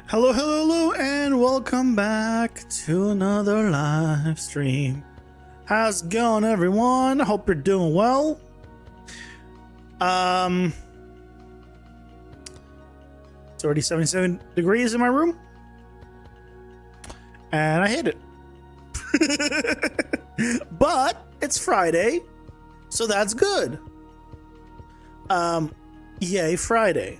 Hello, hello, hello, and welcome back to another live stream. How's it going, everyone? Hope you're doing well. It's already 77 degrees in my room, and I hate it. But it's Friday, so that's good. Yay, Friday.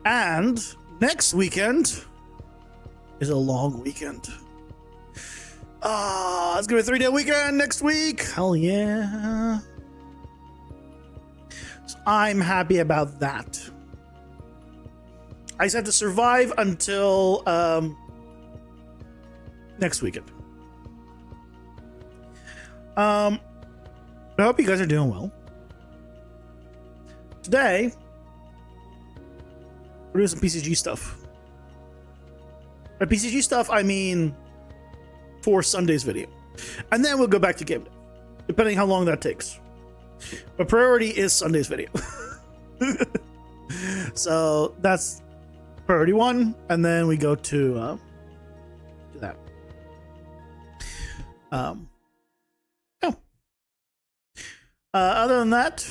And next weekend is a long weekend. It's gonna be a 3-day weekend next week. Hell yeah. So I'm happy about that. I just have to survive until next weekend. I hope you guys are doing well. Today, we're doing some PCG stuff. By PCG stuff, I mean for Sunday's video. And then we'll go back to game day, depending how long that takes. But priority is Sunday's video. So that's priority one, and then we go to that. Yeah. Other than that,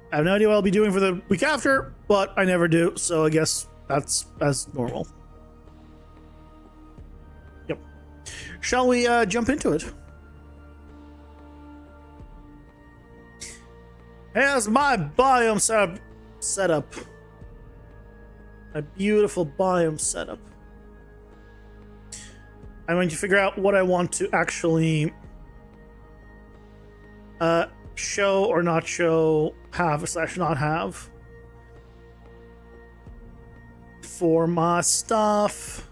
I have no idea what I'll be doing for the week after, but I never do, so I guess that's as normal. Yep. Shall we jump into it? Here's my biome setup. My beautiful biome setup. I'm going to figure out what I want to actually show or not show, have / not have for my stuff.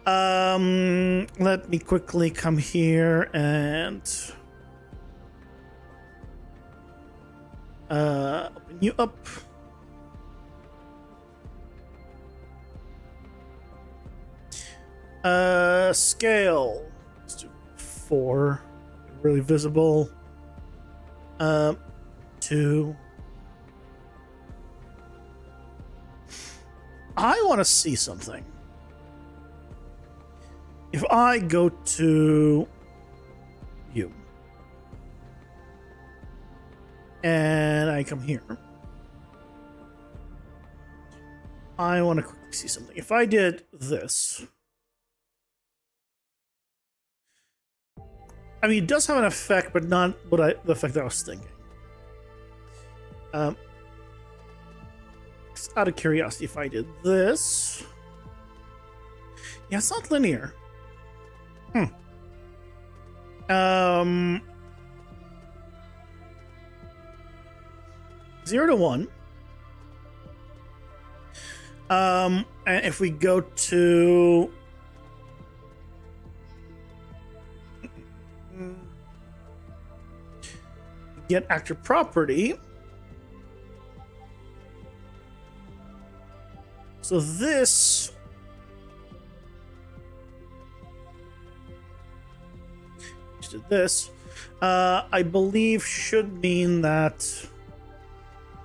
Let me quickly come here and open you up. Scale. Let's do 4. Really visible. 2. I want to see something. If I go to view and I come here, I want to quickly see something. If I did this, I mean, it does have an effect, but not the effect that I was thinking. Just out of curiosity, if I did this, yeah, it's not linear. 0 to 1. And if we go to get actor property. So this just did this. I believe should mean that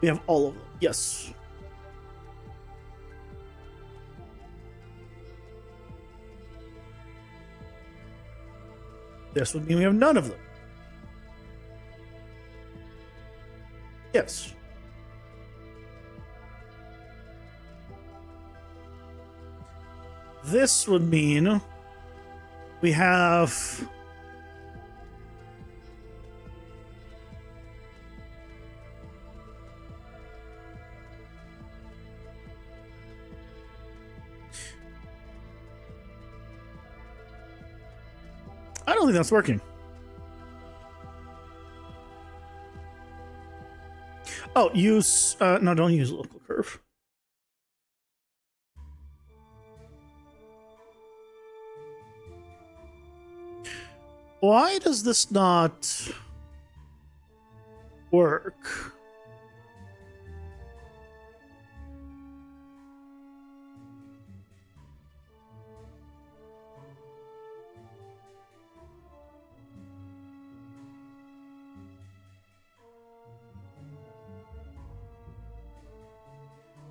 we have all of them. Yes. This would mean we have none of them. Yes. This would mean we have I don't think that's working. Oh, use no, don't use local curve. Why does this not work?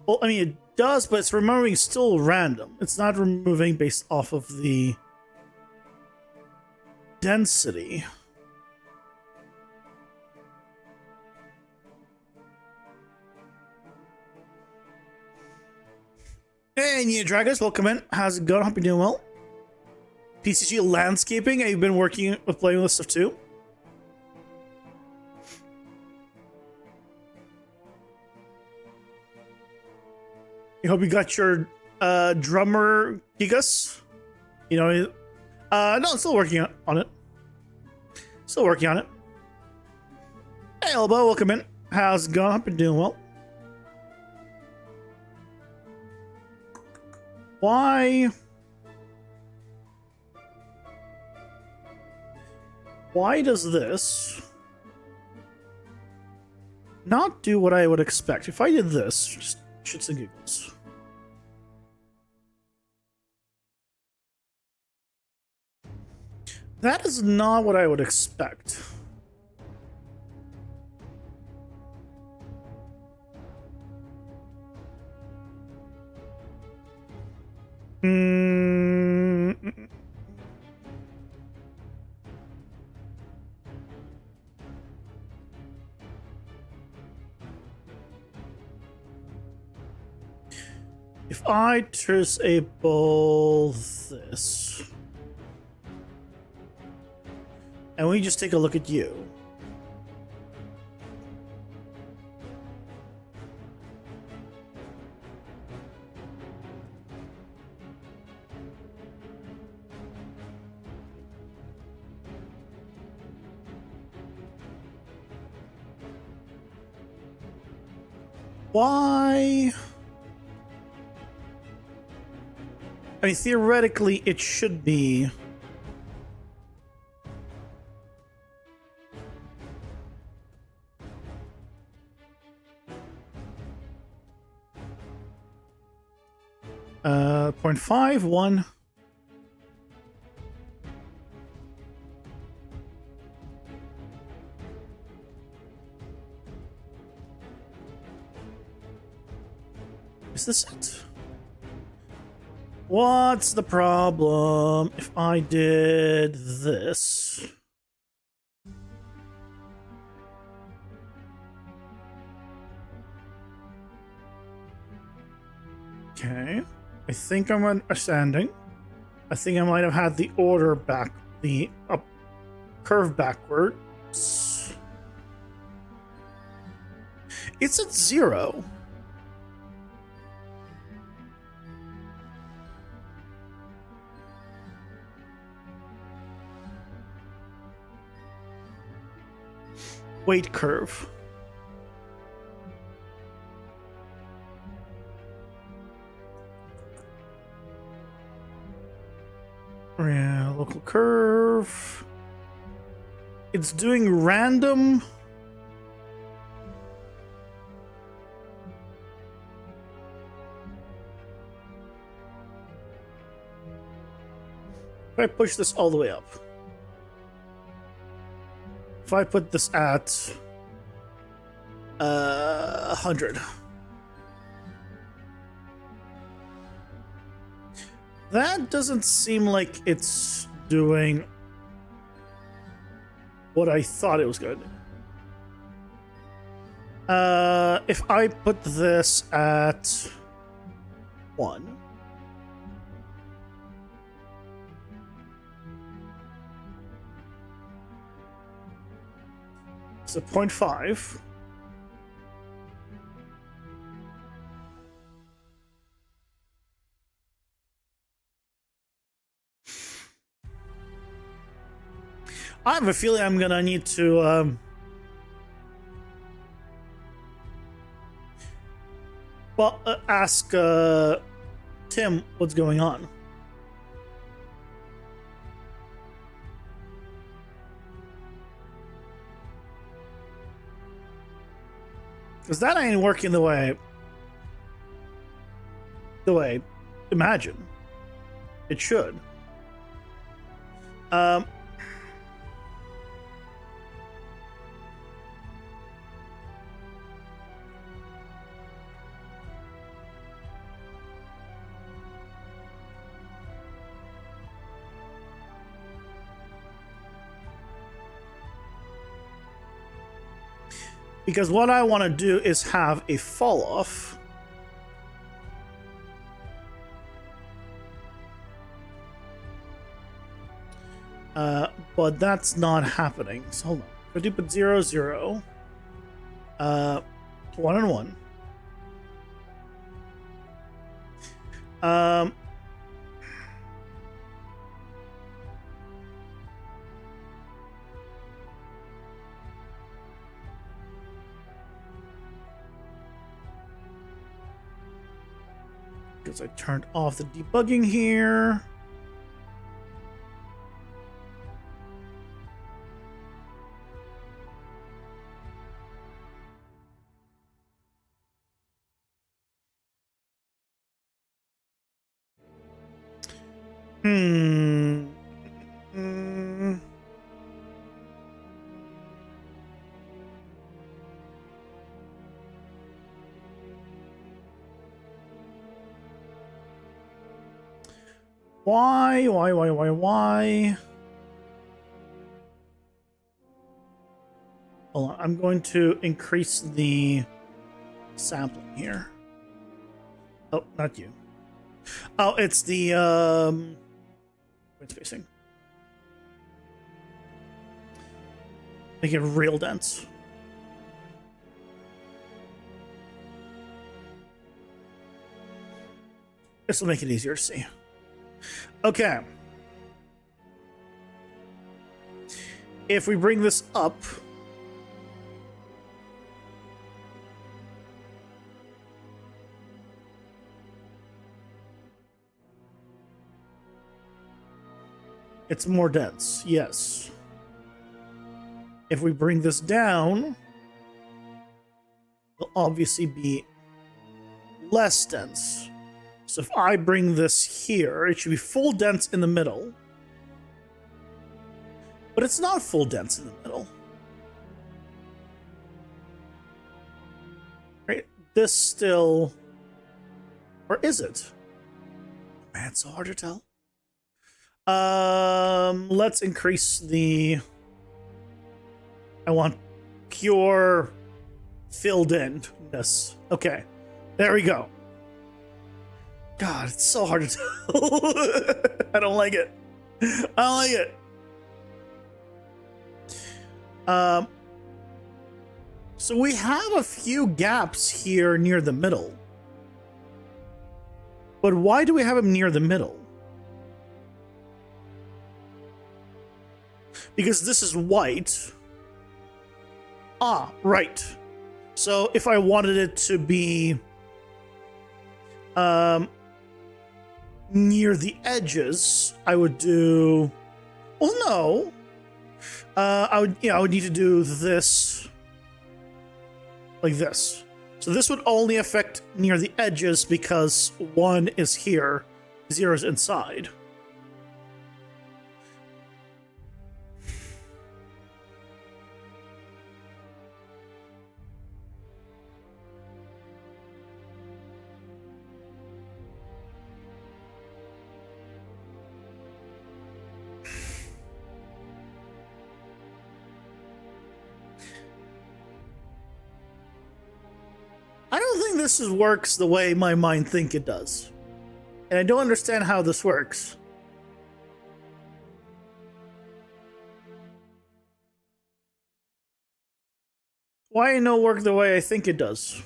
Well, I mean, it does, but it's removing still random. It's not removing based off of the density. Hey, Nia Dragons, welcome in. How's it going? Hope you're doing well. PCG landscaping. Have you been working with playing with this stuff too? I hope you got your drummer gigas. You know, no, I'm still working on it. Still working on it. Hey, Elbow, welcome in. How's it going? Hope you're doing well. Why does this not do what I would expect? If I did this, just shits and giggles. That is not what I would expect. If I disable this, and we just take a look at you. Why? I mean, theoretically, it should be. Uh, 0.51. Is this it? What's the problem if I did this? Okay. I think I'm understanding. I think I might have had the order back, the curve backwards. It's at 0. Weight curve. Yeah, local curve. It's doing random. If I push this all the way up. If I put this at 100. That doesn't seem like it's doing what I thought it was going to do. If I put this at 1. So 0.5. I have a feeling I'm gonna need to ask Tim what's going on. Because that ain't working the way I imagine it should. Because what I want to do is have a fall off. But that's not happening. So hold on. If I do put 0, 0, 1 and 1. Because I turned off the debugging here. Why? Hold on, I'm going to increase the sampling here. Oh, not you. Oh, it's the it's spacing. Make it real dense. This will make it easier to see. Okay. If we bring this up, it's more dense, yes. If we bring this down, it'll obviously be less dense. So if I bring this here, it should be full dense in the middle. But it's not full dense in the middle. Right? This still... Or is it? Man, it's so hard to tell. Let's increase the... I want pure filled in-ness. Okay. There we go. God, it's so hard to tell. I don't like it. I don't like it. So we have a few gaps here near the middle. But why do we have them near the middle? Because this is white. Ah, right. So if I wanted it to be near the edges, I would do... Well, no. I would need to do this like this. So this would only affect near the edges because 1 is here, 0 is inside. I don't think this works the way my mind thinks it does. And I don't understand how this works. Why it don't work the way I think it does?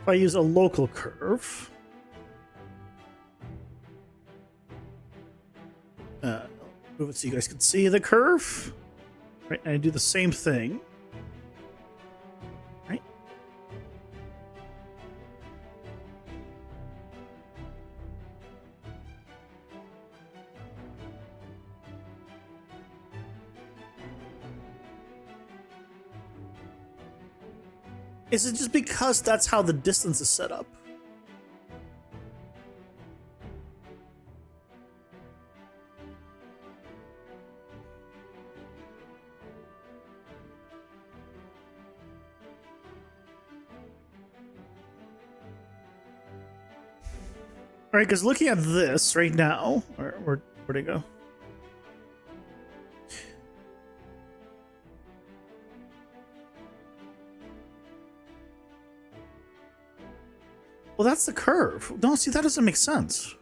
If I use a local curve, move it so you guys can see the curve, right? And I do the same thing, right? Is it just because that's how the distance is set up? right, because looking at this right now, where'd it go? Well, that's the curve. No, see, that doesn't make sense.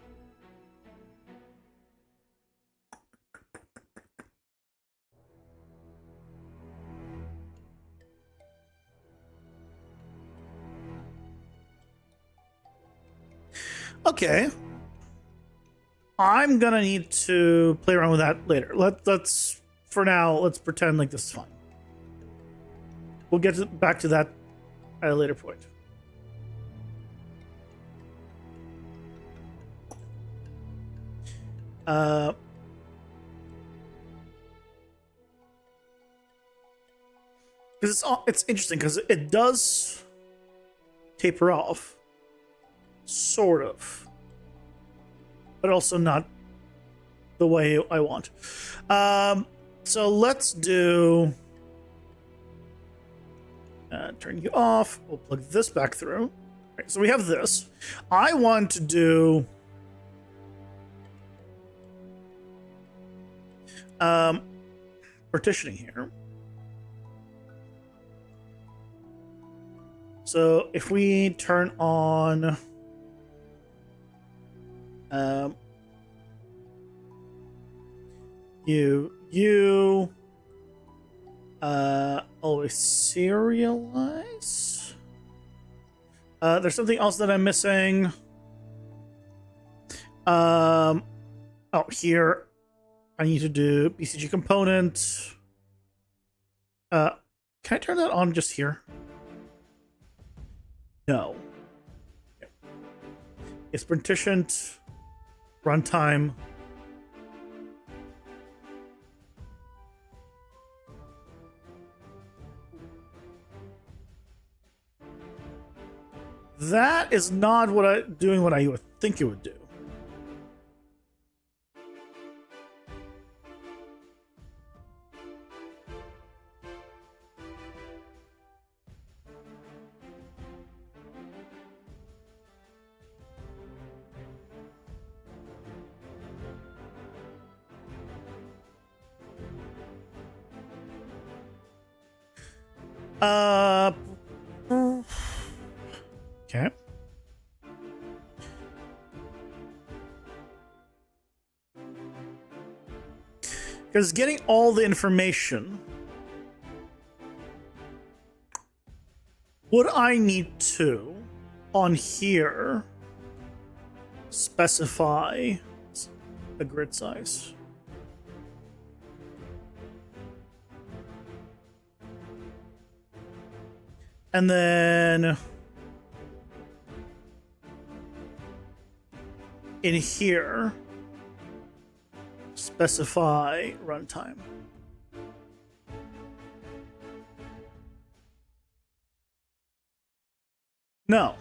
Okay. I'm gonna need to play around with that later. Let's for now, let's pretend like this is fine. We'll get back to that at a later point. Because it's interesting because it does taper off, sort of, but also not the way I want. So let's do turn you off. We'll plug this back through. Right, so we have this. I want to do partitioning here. So if we turn on you always serialize. There's something else that I'm missing. Oh, here I need to do PCG component. Can I turn that on just here? No. Okay. It's partitioned. Runtime. That is not what I would think it would do. Okay. Because getting all the information, would I need to, on here, specify the grid size? And then in here, specify runtime. No.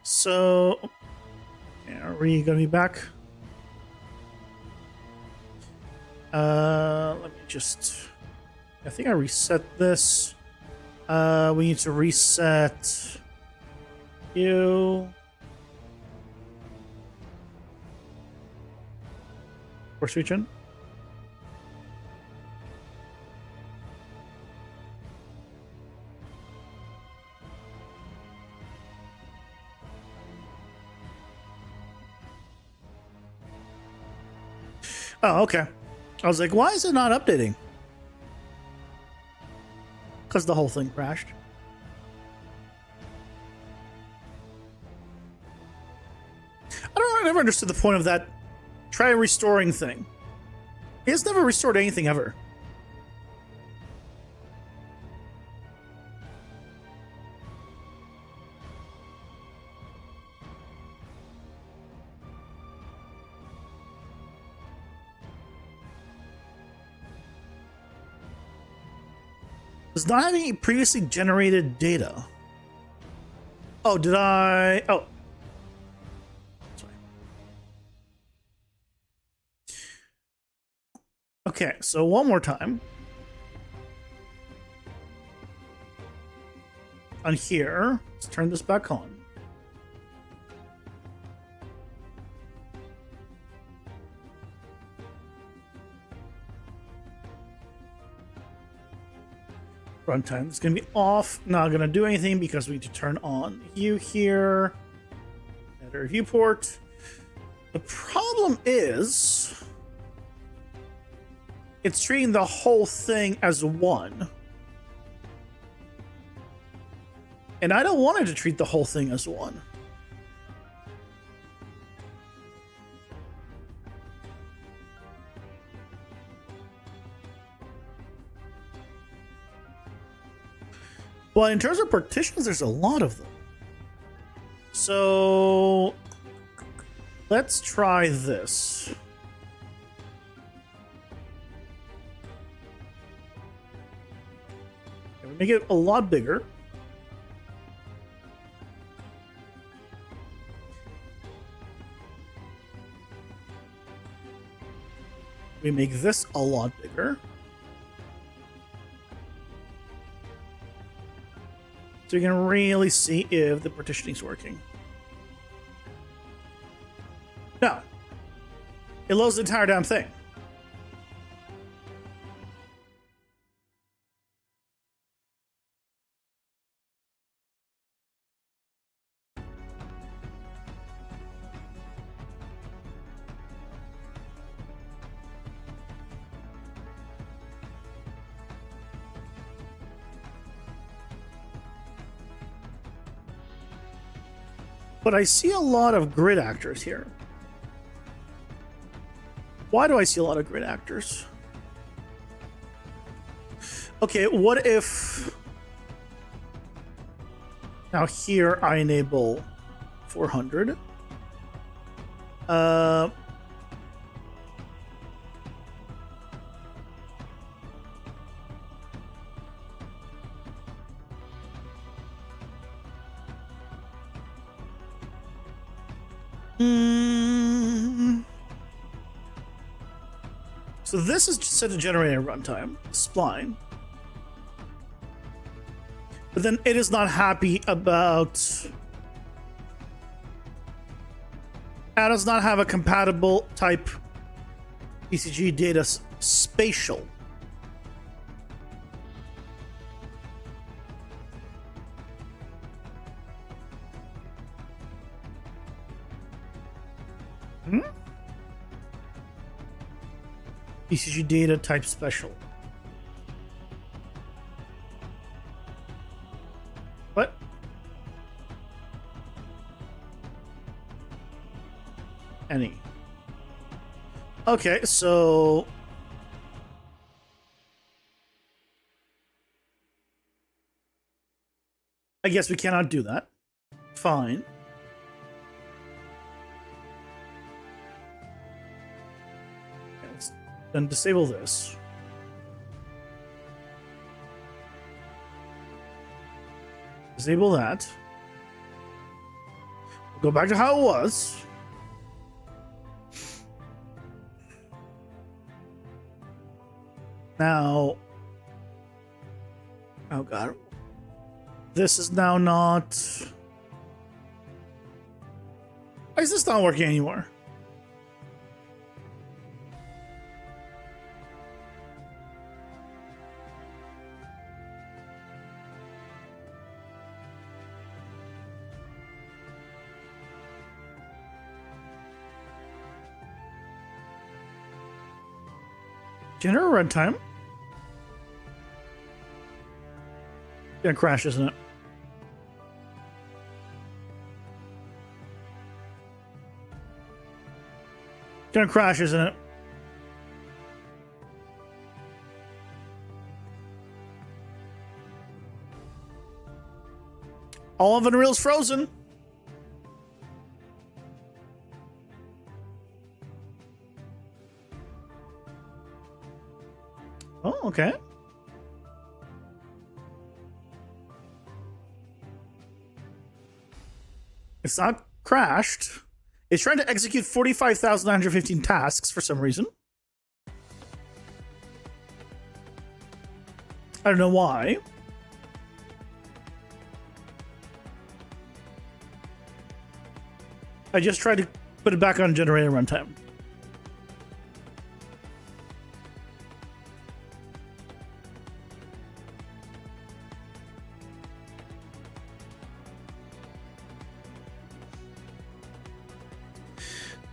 So, are we gonna be back? Let me just. I think I reset this. We need to reset you. Force region. Oh, okay. I was like, why is it not updating? Because the whole thing crashed. I never understood the point of that try restoring thing. He has never restored anything ever. Does not have any previously generated data. Oh, did I? Oh. Sorry. Okay, so one more time. On here, let's turn this back on. Runtime is going to be off. Not going to do anything because we need to turn on Hue here. Editor viewport. The problem is it's treating the whole thing as one. And I don't want it to treat the whole thing as one. Well, in terms of partitions, there's a lot of them. So let's try this. Okay, we make it a lot bigger. We make this a lot bigger. So you can really see if the partitioning is working. No. It loads the entire damn thing. But I see a lot of grid actors here. Why do I see a lot of grid actors? Okay, what if... Now here I enable 400. So this is set to generate a runtime spline. But then it is not happy about... It does not have a compatible type PCG data spatial. PCG data type special. What? Any. Okay, so... I guess we cannot do that. Fine. Then disable this. Disable that. We'll go back to how it was. Now... Oh god. This is now not... Why is this not working anymore? General runtime. Gonna crash, isn't it? Gonna crash, isn't it? All of Unreal's frozen. Oh, okay. It's not crashed. It's trying to execute 45,915 tasks for some reason. I don't know why. I just tried to put it back on generator runtime.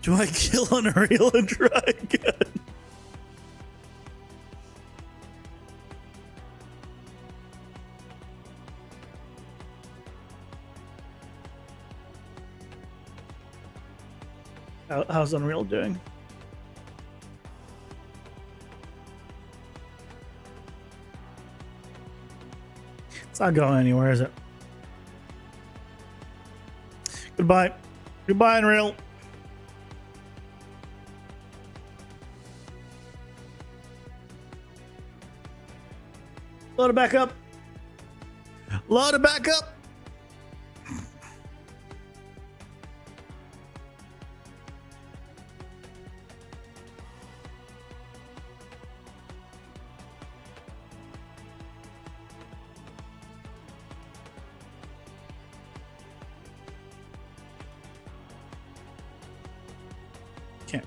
Do I kill Unreal and try again? How's Unreal doing? It's not going anywhere, is it? Goodbye. Goodbye, Unreal. Load it back up. Load it back up. Okay.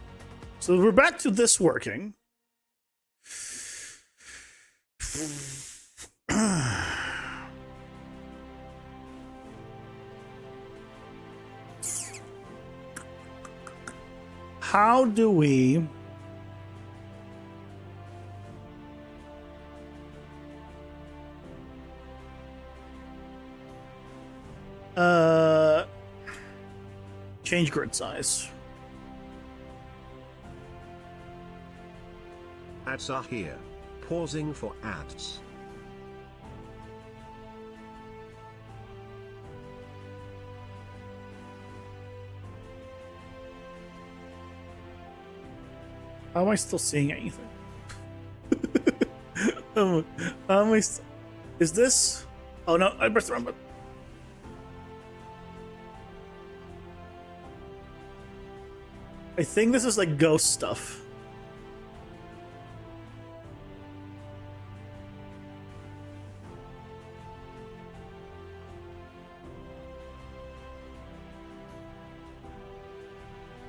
So we're back to this working. How do we change grid size? Ads are here. Pausing for ads. How am I still seeing anything? How am I is this? Oh no, I pressed the wrong button. I think this is like ghost stuff.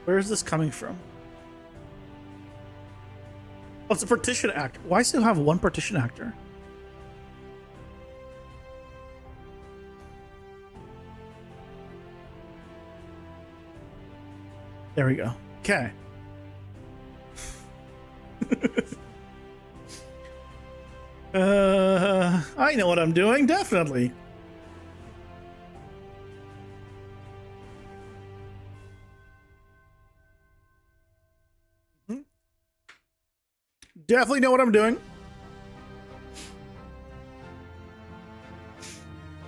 Where is this coming from? Oh, it's a partition actor. Why still have one partition actor? There we go. Okay. I know what I'm doing, definitely. Definitely know what I'm doing.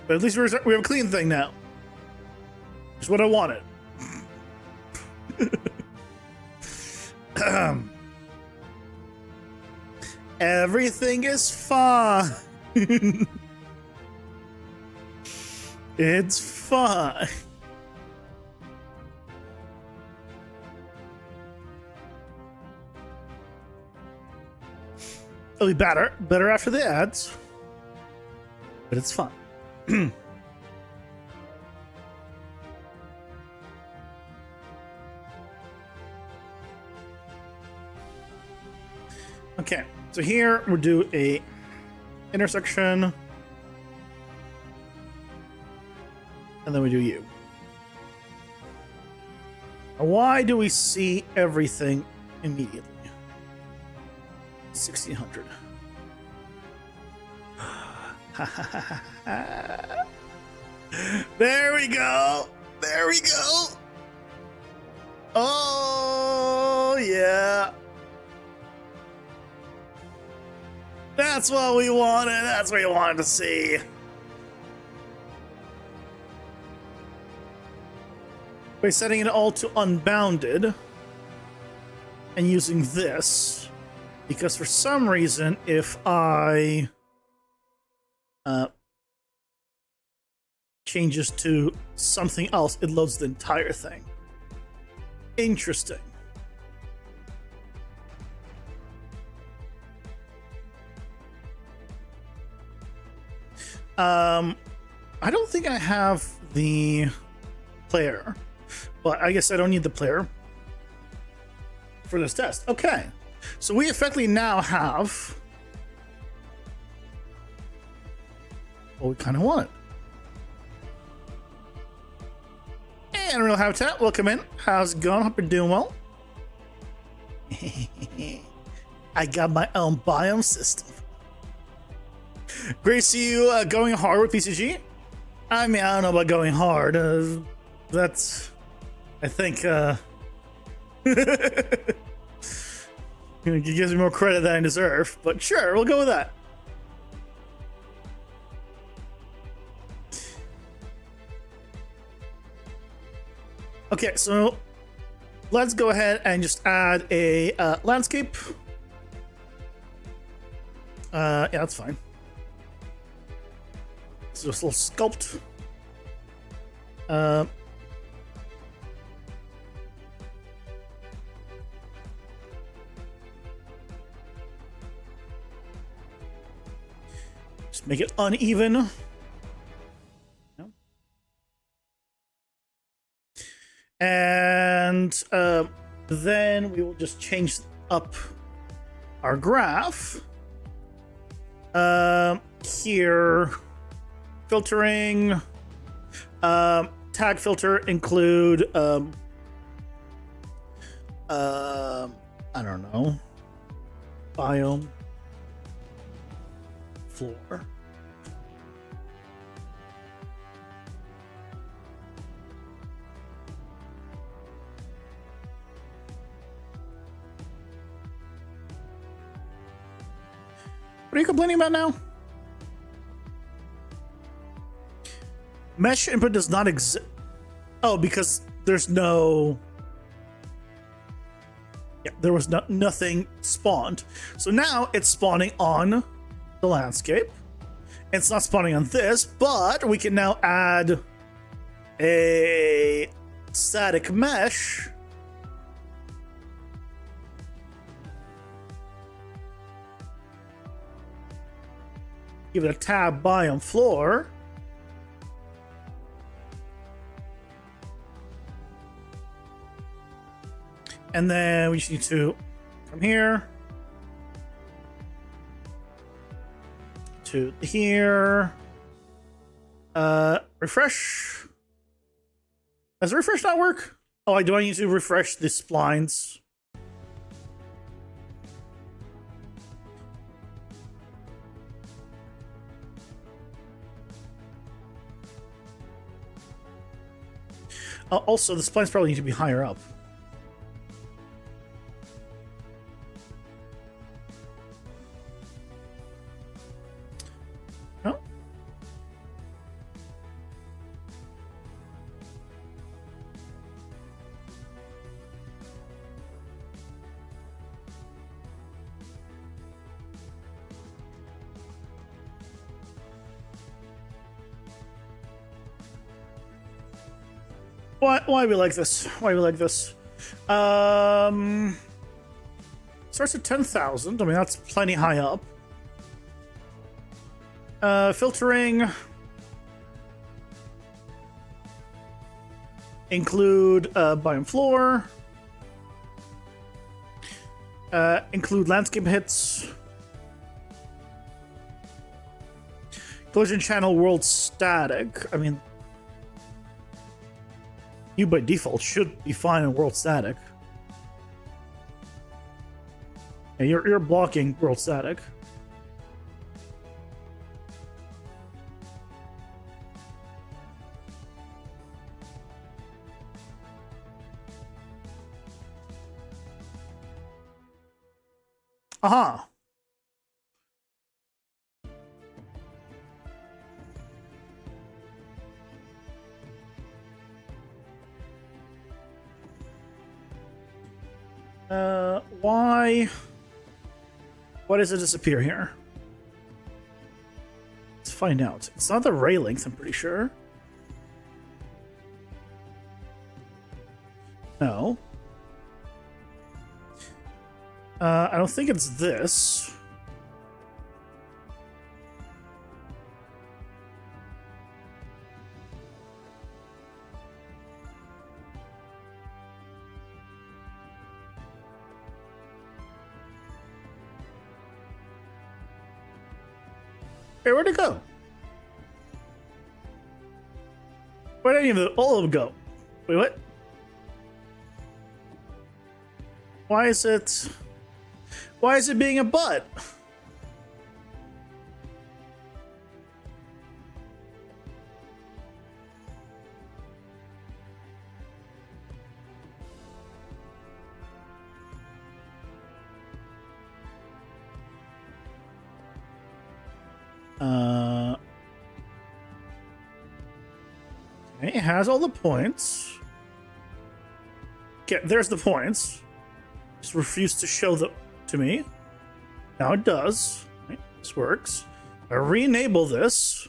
But at least we have a clean thing now. Just what I wanted. Everything is fine. It's fine. It'll be better after the ads, but it's fun. Okay, so here we'll do a intersection, and then we do U. Now, why do we see everything immediately? 1600. There we go. There we go. Oh, yeah. That's what we wanted. That's what you wanted to see. By setting it all to unbounded and using this, because for some reason, if I changes to something else, it loads the entire thing. Interesting. I don't think I have the player, but I guess I don't need the player for this test. Okay, so we effectively now have what we kind of wanted. And Real Habitat, welcome in. How's it going? Hope you're doing well. I got my own biome system. Great to see you going hard with PCG. I mean, I don't know about going hard. That's, I think, it gives me more credit than I deserve. But sure, we'll go with that. Okay, so let's go ahead and just add a landscape. Yeah, that's fine. So just a little sculpt. Just make it uneven. And then we will just change up our graph. Here, filtering, tag filter include, I don't know, biome, floor. What are you complaining about now? Mesh input does not exist. Oh, because there's no... Yeah, there was nothing spawned. So now it's spawning on the landscape. It's not spawning on this, but we can now add a static mesh. Give it a tab biome floor. And then we just need to come here to here. Refresh. Does the refresh not work? Oh, do I need to refresh the splines? Also, the splines probably need to be higher up. Oh. Why we like this? Why we like this? Starts at 10,000. I mean, that's plenty high up. Filtering. Include biome floor. Include landscape hits. Collision channel world static. I mean, you by default should be fine in world static. Yeah, you're blocking world static. Aha. Why does it disappear here? Let's find out. It's not the ray length, I'm pretty sure. No. I don't think it's this. Hey, where'd it go? Where'd any of all of them go? Wait, what? Why is it being a butt? Okay, it has all the points. Okay, there's the points. Just refused to show them to me. Now it does. Right, this works. I re-enable this.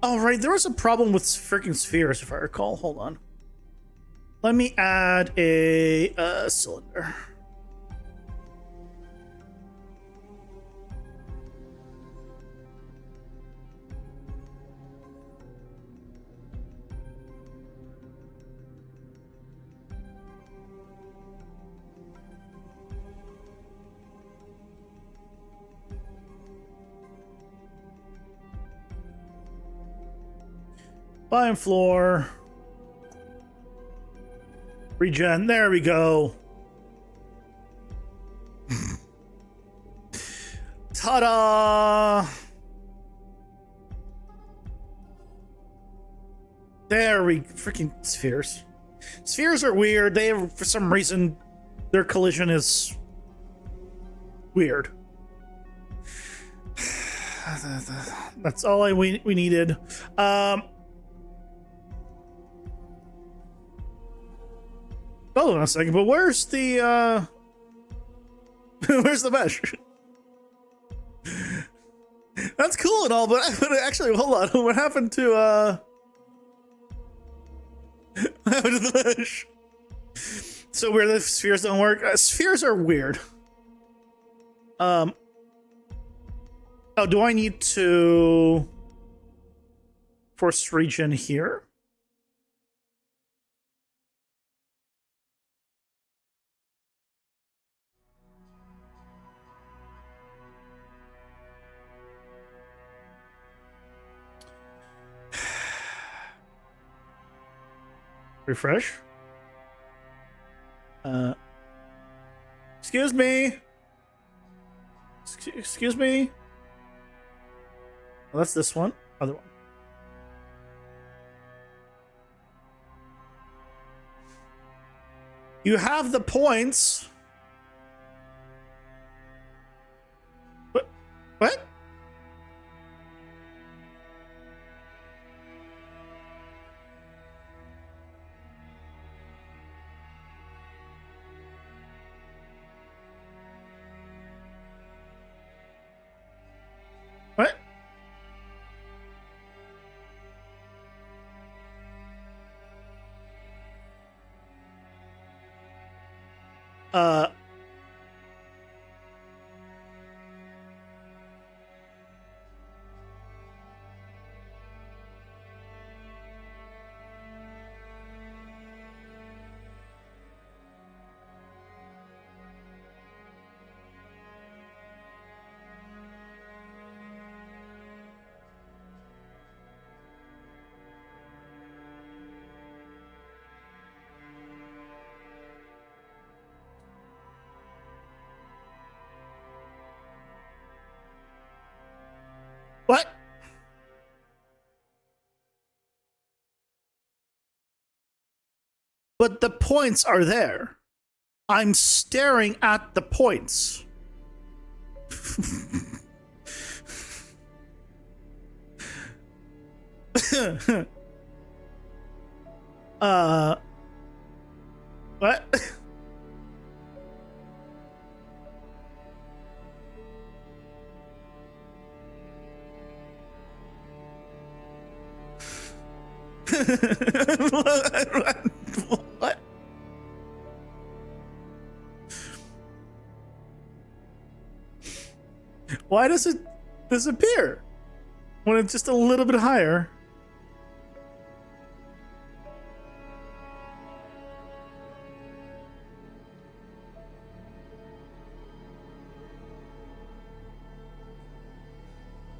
Oh right, there was a problem with freaking spheres, if I recall. Hold on. Let me add a cylinder. Biome floor. Regen. There we go. Ta-da! There we freaking spheres. Spheres are weird. They have, for some reason, their collision is weird. That's all we needed. Hold on a second, but where's the where's the mesh? That's cool and all, but actually, hold on. What happened to what happened to the mesh? So weird that spheres don't work. Spheres are weird. Oh, do I need to force regen here? Refresh. Excuse me. Excuse me. Well, that's this one. Other one. You have the points. What? What? What? Uh. What? But the points are there. I'm staring at the points. What? What? Why does it disappear when it's just a little bit higher?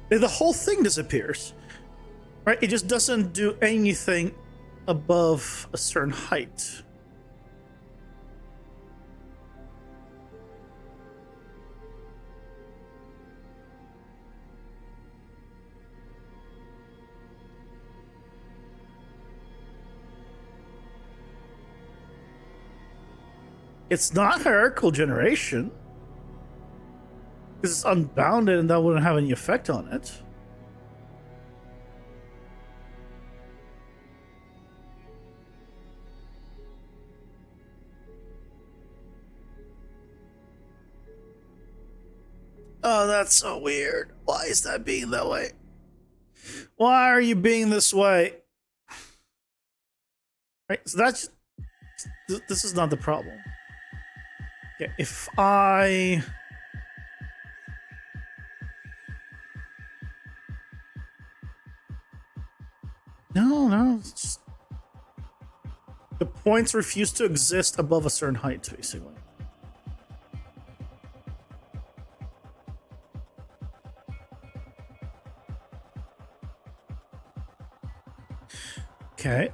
The whole thing disappears, right? It just doesn't do anything above a certain height. It's not hierarchical generation, because it's unbounded and that wouldn't have any effect on it. Oh, that's so weird. Why is that being that way? Why are you being this way? Right, so that's... This is not the problem. Okay, if I... No, it's just... The points refuse to exist above a certain height, basically. Okay.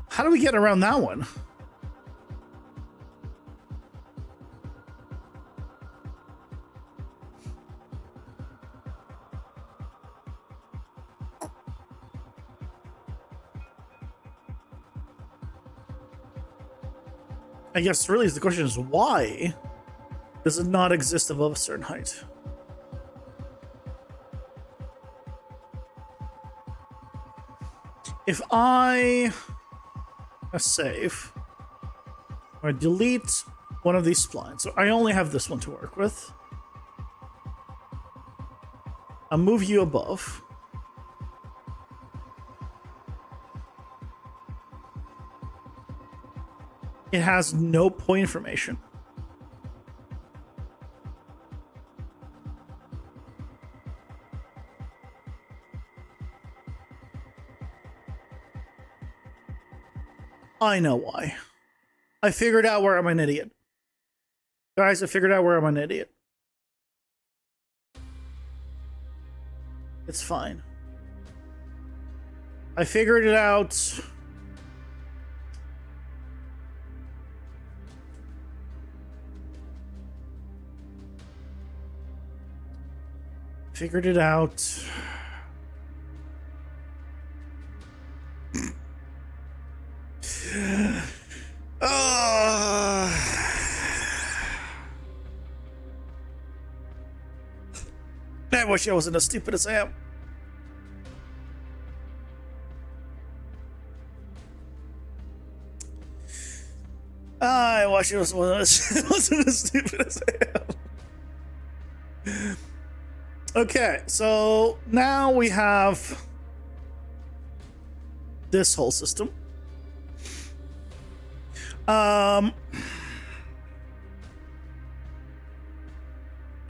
How do we get around that one? I guess really the question is why does it not exist above a certain height? If I save, or delete one of these splines, so I only have this one to work with. I'll move you above. It has no point information. I know why. I figured out where I'm an idiot. Guys, I figured out where I'm an idiot. It's fine. I figured it out. Figured it out. I wish I wasn't as stupid as I am. I wish I wasn't as stupid as I am. Okay, so now we have this whole system.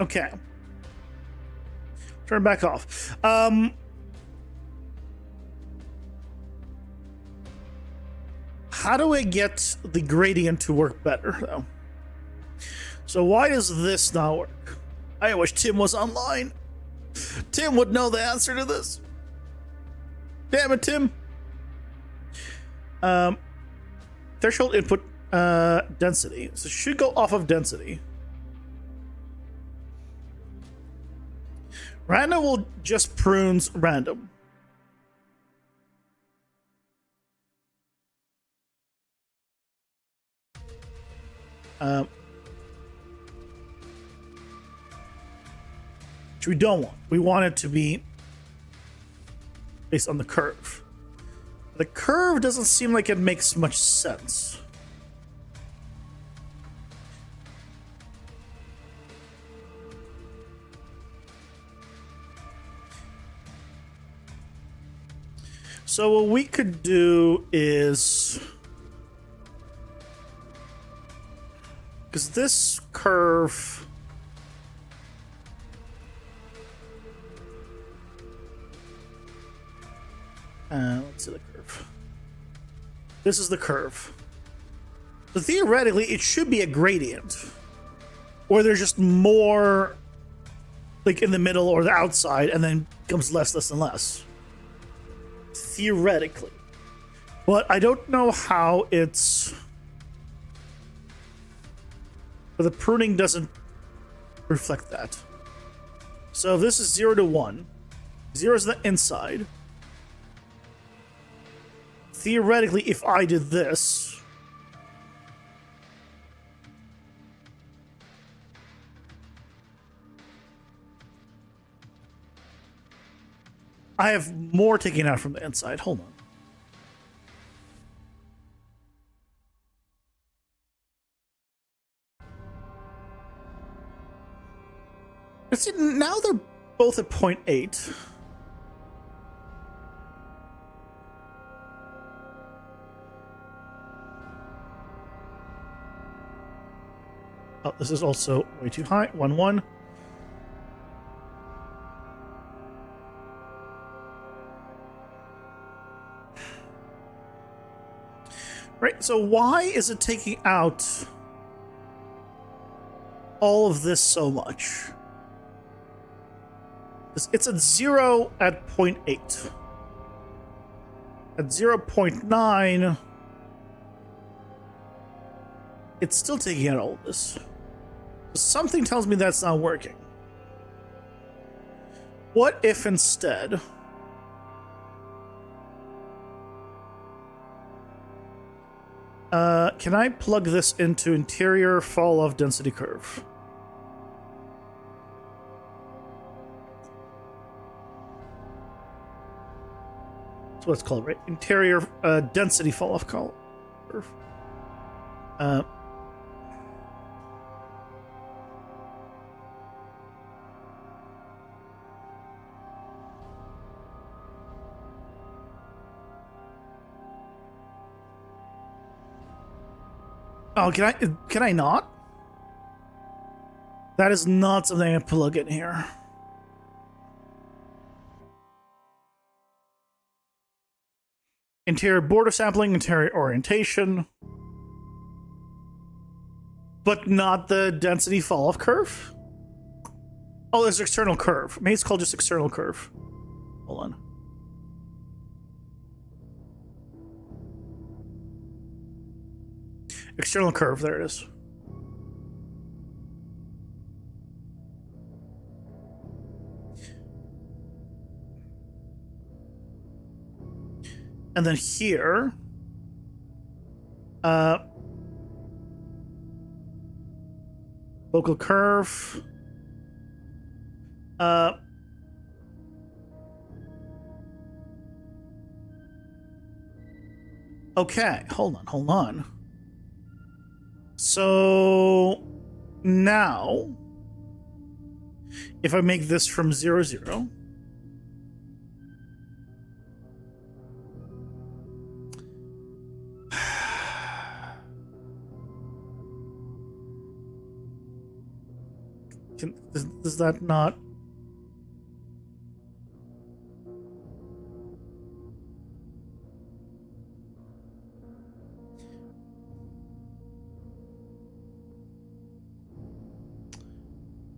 Okay. Turn back off. How do I get the gradient to work better, though? So why does this not work? I wish Tim was online. Tim would know the answer to this. Damn it, Tim. Threshold input density. So it should go off of density. Random will just prunes random. Which we don't want. We want it to be based on the curve. The curve doesn't seem like it makes much sense. So what we could do is, because this curve, let's see the curve. This is the curve. So theoretically, it should be a gradient, or there's just more like in the middle or the outside, and then becomes less and less. Theoretically. But I don't know how it's... But the pruning doesn't reflect that. So if this is 0 to 1. 0 is the inside. Theoretically, if I did this... I have more taken out from the inside. Hold on. See, now they're both at 0.8. Oh, this is also way too high. 1, 1. Right, so why is it taking out all of this so much? It's at 0 at 0.8. At 0.9, it's still taking out all of this. Something tells me that's not working. What if instead... can I plug this into interior fall-off density curve? That's what it's called, right? Interior density fall-off curve. Oh, can I not? That is not something I plug in here. Interior border sampling, interior orientation. But not the density fall-off curve? Oh, there's external curve. Maybe it's called just external curve. Hold on. External curve, there it is. And then here, local curve, okay, hold on. So now, if I make this from 0, 0, does that not?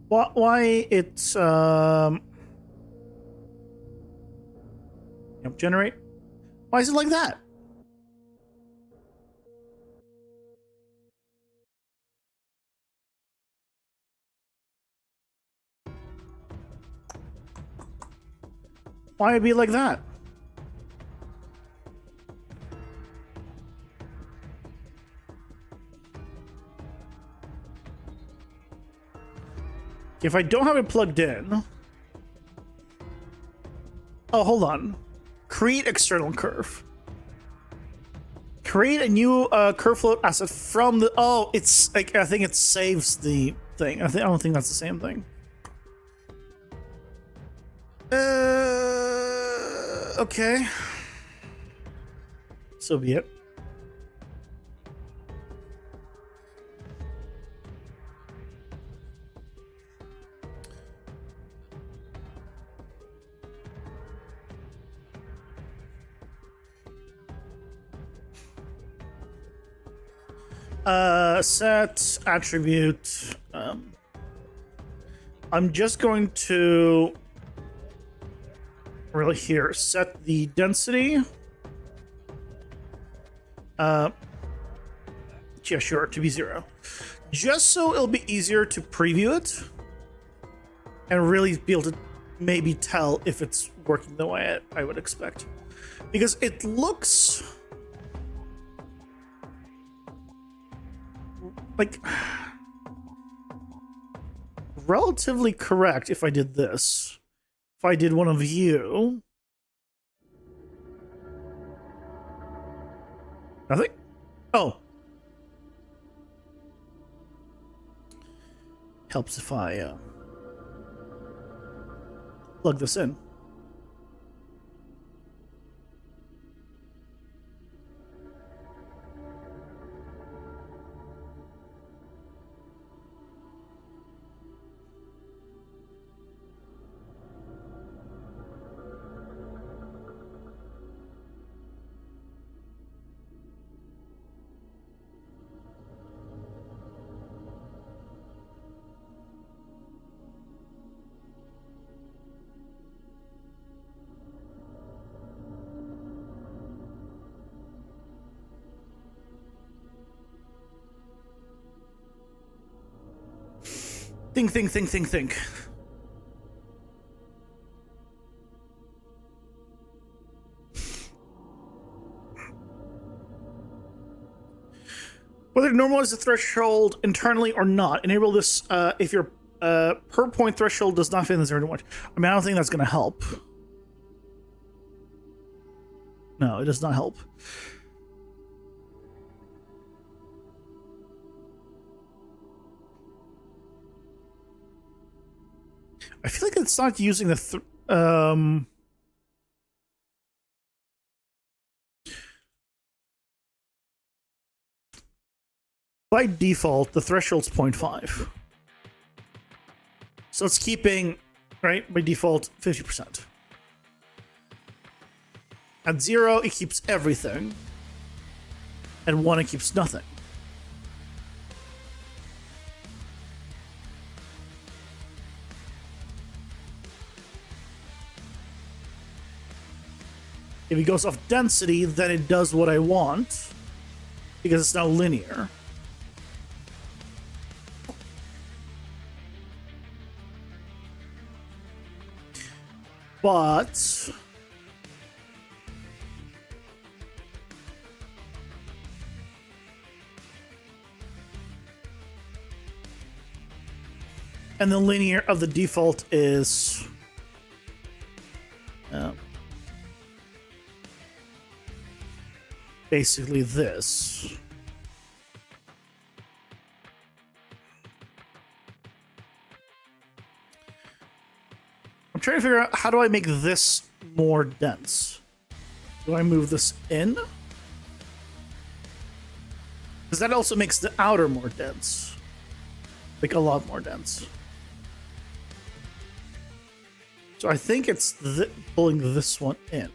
Why it's generate? Why is it like that? Why it be like that? If I don't have it plugged in... Oh, hold on. Create external curve. Create a new curve float asset from the... Oh, it's like, I think it saves the thing. I don't think that's the same thing. Okay. So be it. Set attribute I'm just going to really here set the density. Yeah, sure, to be 0. Just so it'll be easier to preview it and really be able to maybe tell if it's working the way I would expect. Because it looks like relatively correct if I did this. If I did one of you. Nothing? Oh. Helps if I plug this in. Think. Whether to normalize the threshold internally or not, enable this if your per point threshold does not fit in the 0 to 1. I mean, I don't think that's going to help. No, it does not help. I feel like it's not using the by default, the threshold's 0.5. So it's keeping, right, by default, 50%. At 0, it keeps everything. At 1, it keeps nothing. If it goes off density, then it does what I want, because it's now linear. But and the linear of the default is basically this. I'm trying to figure out, how do I make this more dense? Do I move this in? Because that also makes the outer more dense. Like a lot more dense. So I think it's pulling this one in.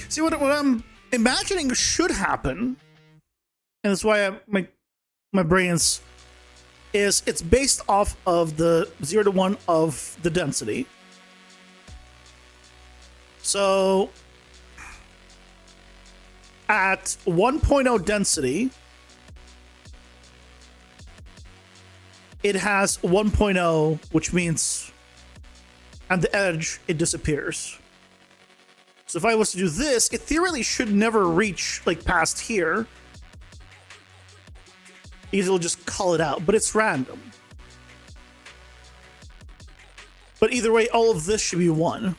See, what I'm imagining should happen, and that's why my brain's is it's based off of the 0 to 1 of the density. So at 1.0 density, it has 1.0, which means at the edge it disappears. So if I was to do this, it theoretically should never reach like past here, because it'll just cull it out, but it's random. But either way, all of this should be 1.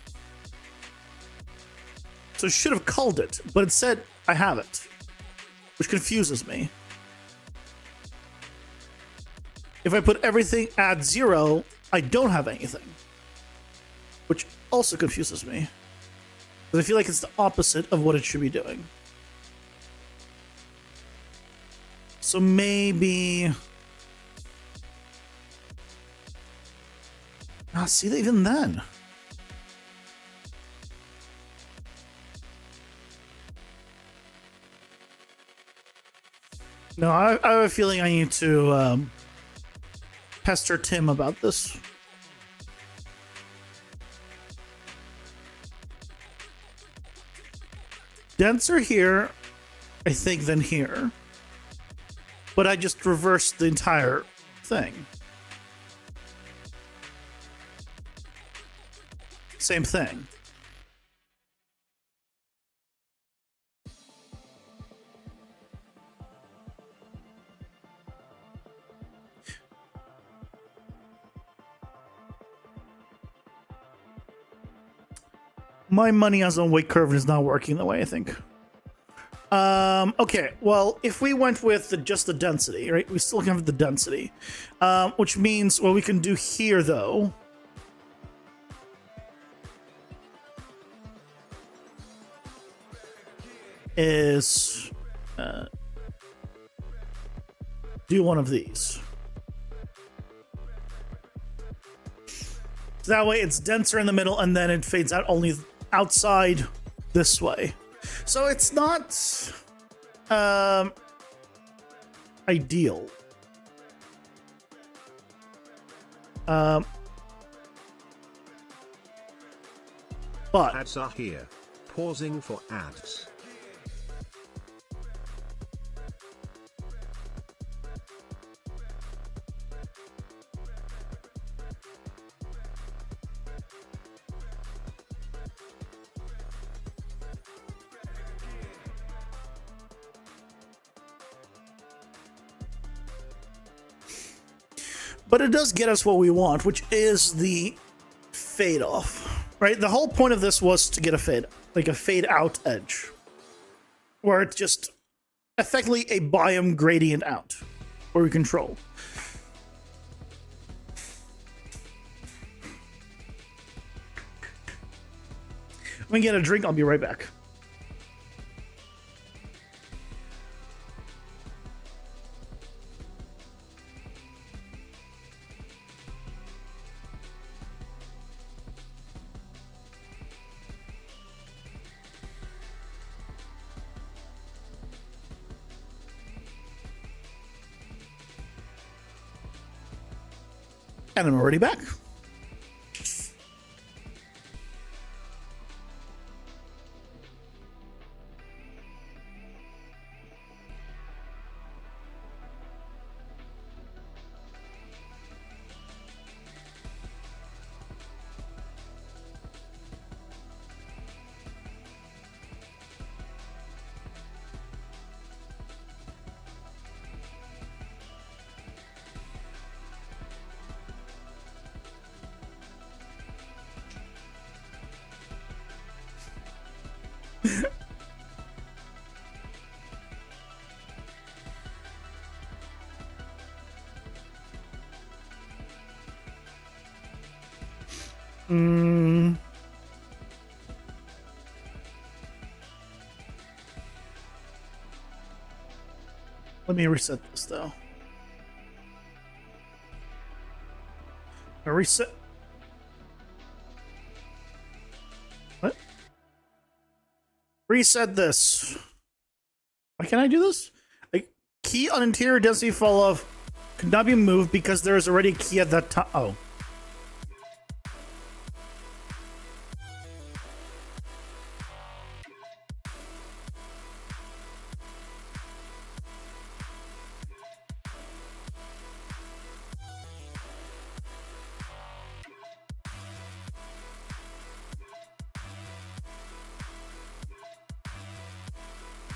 So it should have culled it, but it said I have it, which confuses me. If I put everything at 0, I don't have anything, which also confuses me. Because I feel like it's the opposite of what it should be doing. So maybe Ah, see, even then. No, I have a feeling I need to pester Tim about this. Denser here, I think, than here. But I just reversed the entire thing. Same thing. My money on the weight curve is not working the way I think. Okay, well, if we went with just the density, right? We still have the density. Which means what we can do here, though, is do one of these. So that way it's denser in the middle, and then it fades out only outside this way. So it's not ideal. But Ads are here. Pausing for ads. But it does get us what we want, which is the fade off, right? The whole point of this was to get a fade, like a fade out edge, where it's just effectively a biome gradient out, where we control. Let me get a drink, I'll be right back. And I'm already back. Let me reset this though. I reset. What? Reset this. Why can't I do this? Like, key on interior density fall off could not be moved because there is already a key at that time. Oh.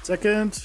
Second.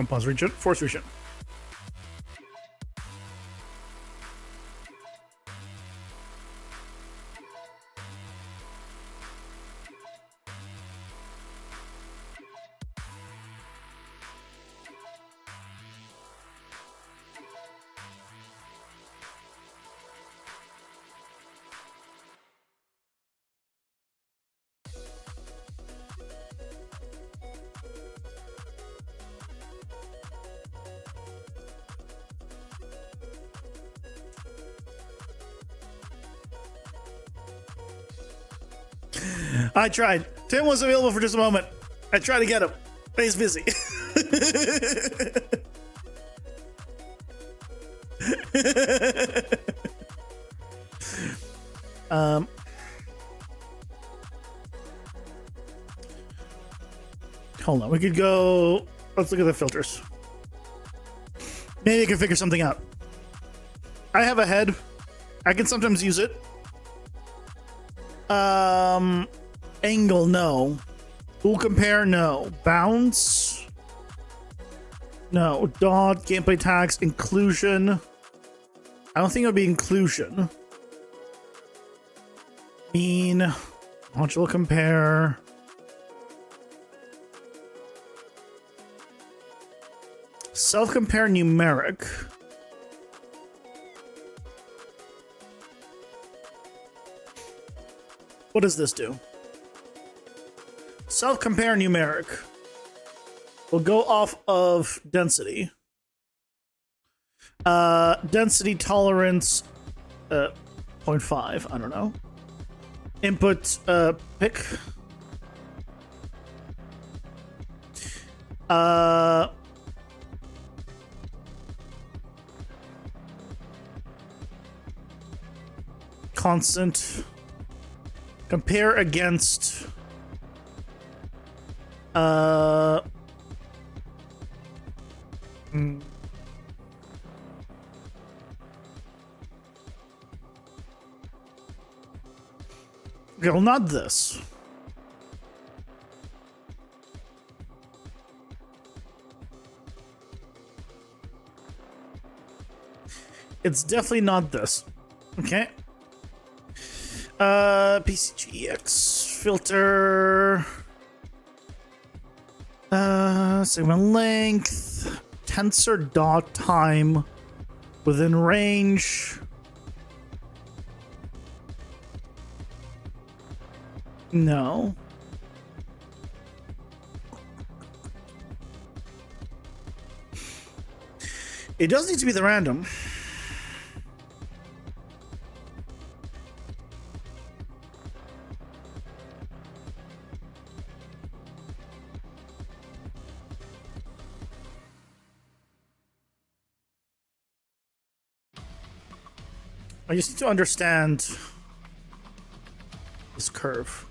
Pause region, force region. I tried. Tim was available for just a moment. I tried to get him. But he's busy. Hold on. We could go. Let's look at the filters. Maybe I can figure something out. I have a head. I can sometimes use it. Angle, no. Tool compare, no. Bounce, no. Dot, gameplay tags, inclusion. I don't think it would be inclusion. Mean, module compare. Self-compare numeric. What does this do? Self-compare numeric. We'll go off of density. Density tolerance 0.5, I don't know. Input pick. Constant. Compare against okay, well, not this. It's definitely not this. Okay. PCGX filter. Segment length. Tensor dot time within range. No. It does need to be the random. I just need to understand this curve.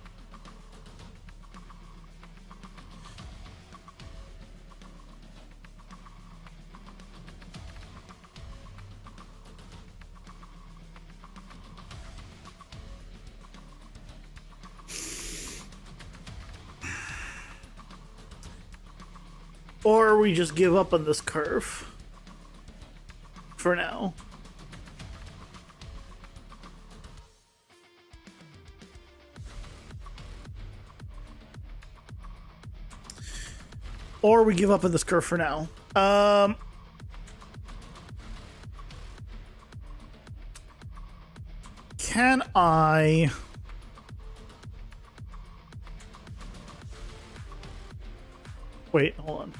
Or we just give up on this curve for now. Or we give up on this curve for now. Can I... Wait, hold on.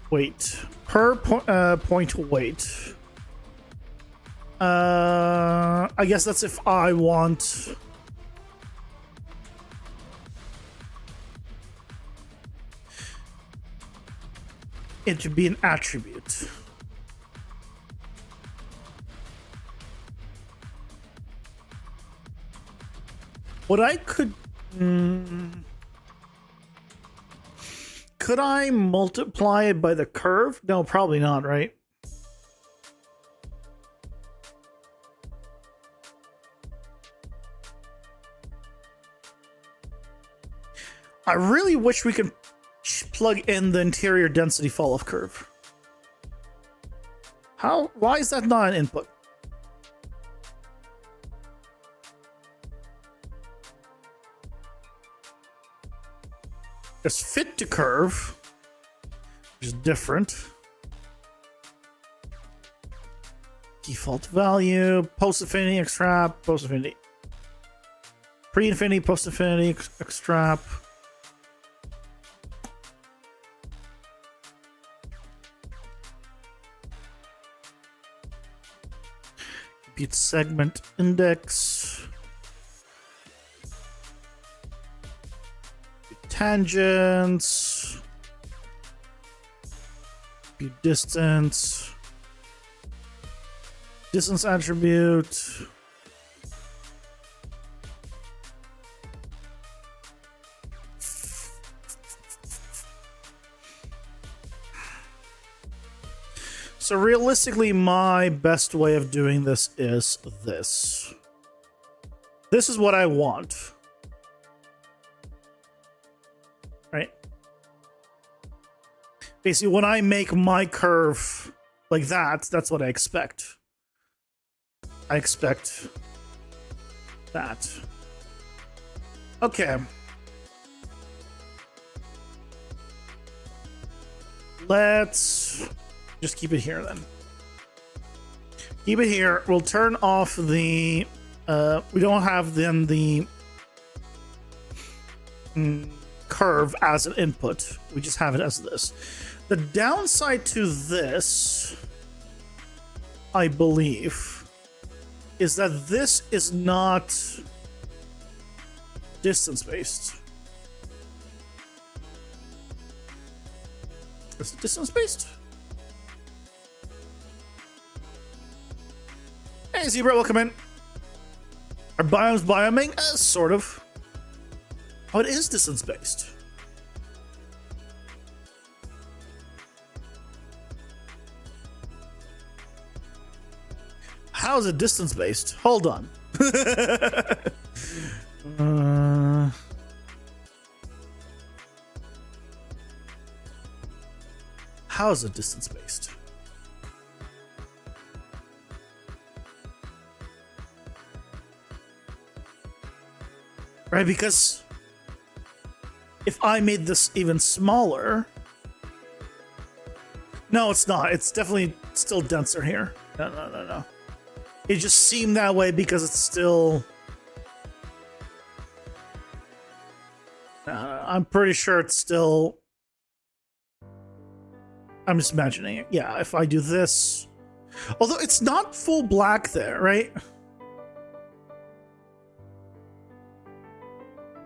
Wait. Per point weight. I guess that's if I want... it to be an attribute. What I could... could I multiply it by the curve? No, probably not, right? I really wish we could plug in the interior density fall-off curve. How? Why is that not an input? There's fit to curve, which is different. Default value, post-infinity, extrap, post-infinity. Pre-infinity, post-infinity, extrap. compute segment index. Tangents. Compute distance. Distance attribute. So realistically, my best way of doing this is this. This is what I want. Right? Basically, when I make my curve like that, that's what I expect. I expect that. Okay. Let's just keep it here then. Keep it here. We'll turn off the we don't have then the curve as an input. We just have it as this. The downside to this, I believe, is that this is not distance based. Is it distance based? Hey, Zebra, welcome in. Are biomes bioming? Sort of. Oh, it is distance based. How is it distance based? Hold on. How is it distance based? Right, because if I made this even smaller... No, it's not. It's definitely still denser here. No. It just seemed that way because it's still... I'm pretty sure it's still... I'm just imagining it. Yeah, if I do this... Although it's not full black there, right?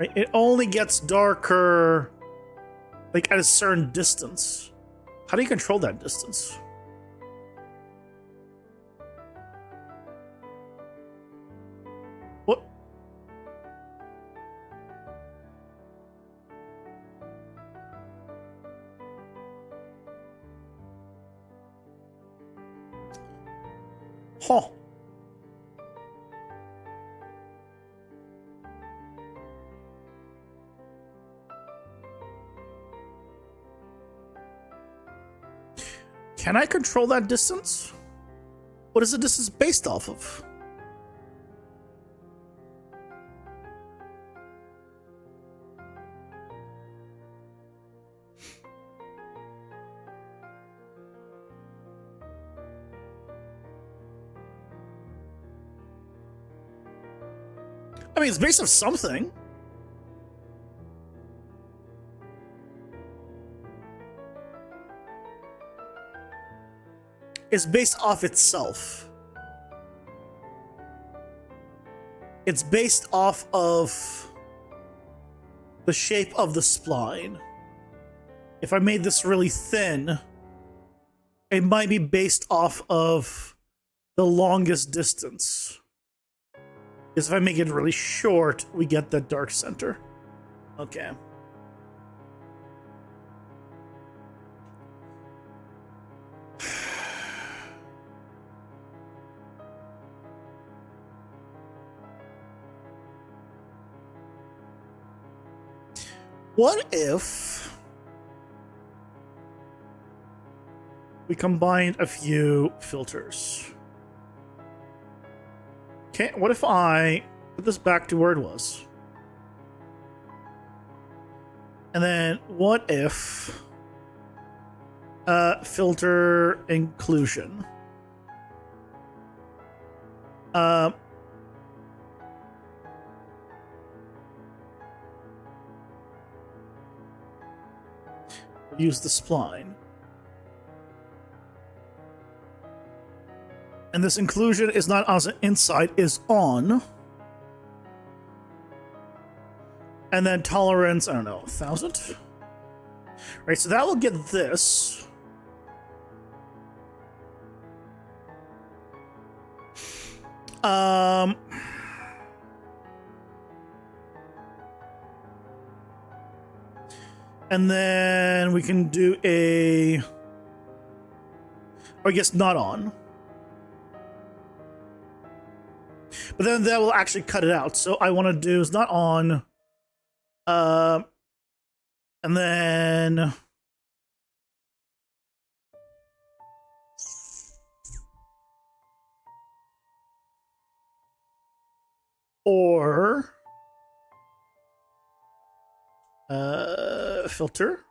Right? It only gets darker like at a certain distance. How do you control that distance? What? Huh. Can I control that distance? What is the distance based off of? I mean, it's based off something. It's based off itself. It's based off of the shape of the spline. If I made this really thin, it might be based off of the longest distance. Because if I make it really short, we get that dark center. Okay. What if we combined a few filters? Okay, what if I put this back to where it was? And then what if filter inclusion? Use the spline. And this inclusion is not as an inside, is on. And then tolerance, I don't know, 1,000? Right, so that will get this. And then we can do a... I guess not on. But then that will actually cut it out. So I want to do is not on. And then... Or... filter.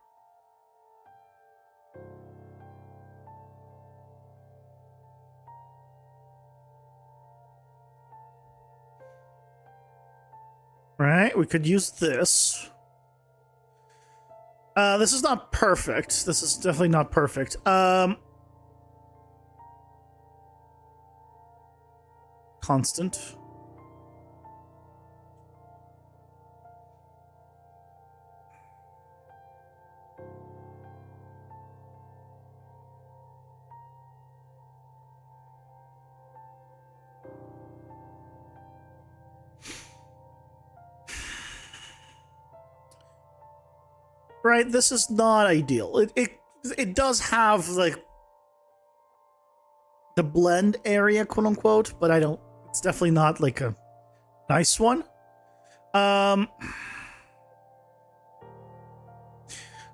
Right, we could use this. This is not perfect. This is definitely not perfect. Constant. Right, this is not ideal. It does have like the blend area, quote unquote, but I don't. It's definitely not like a nice one.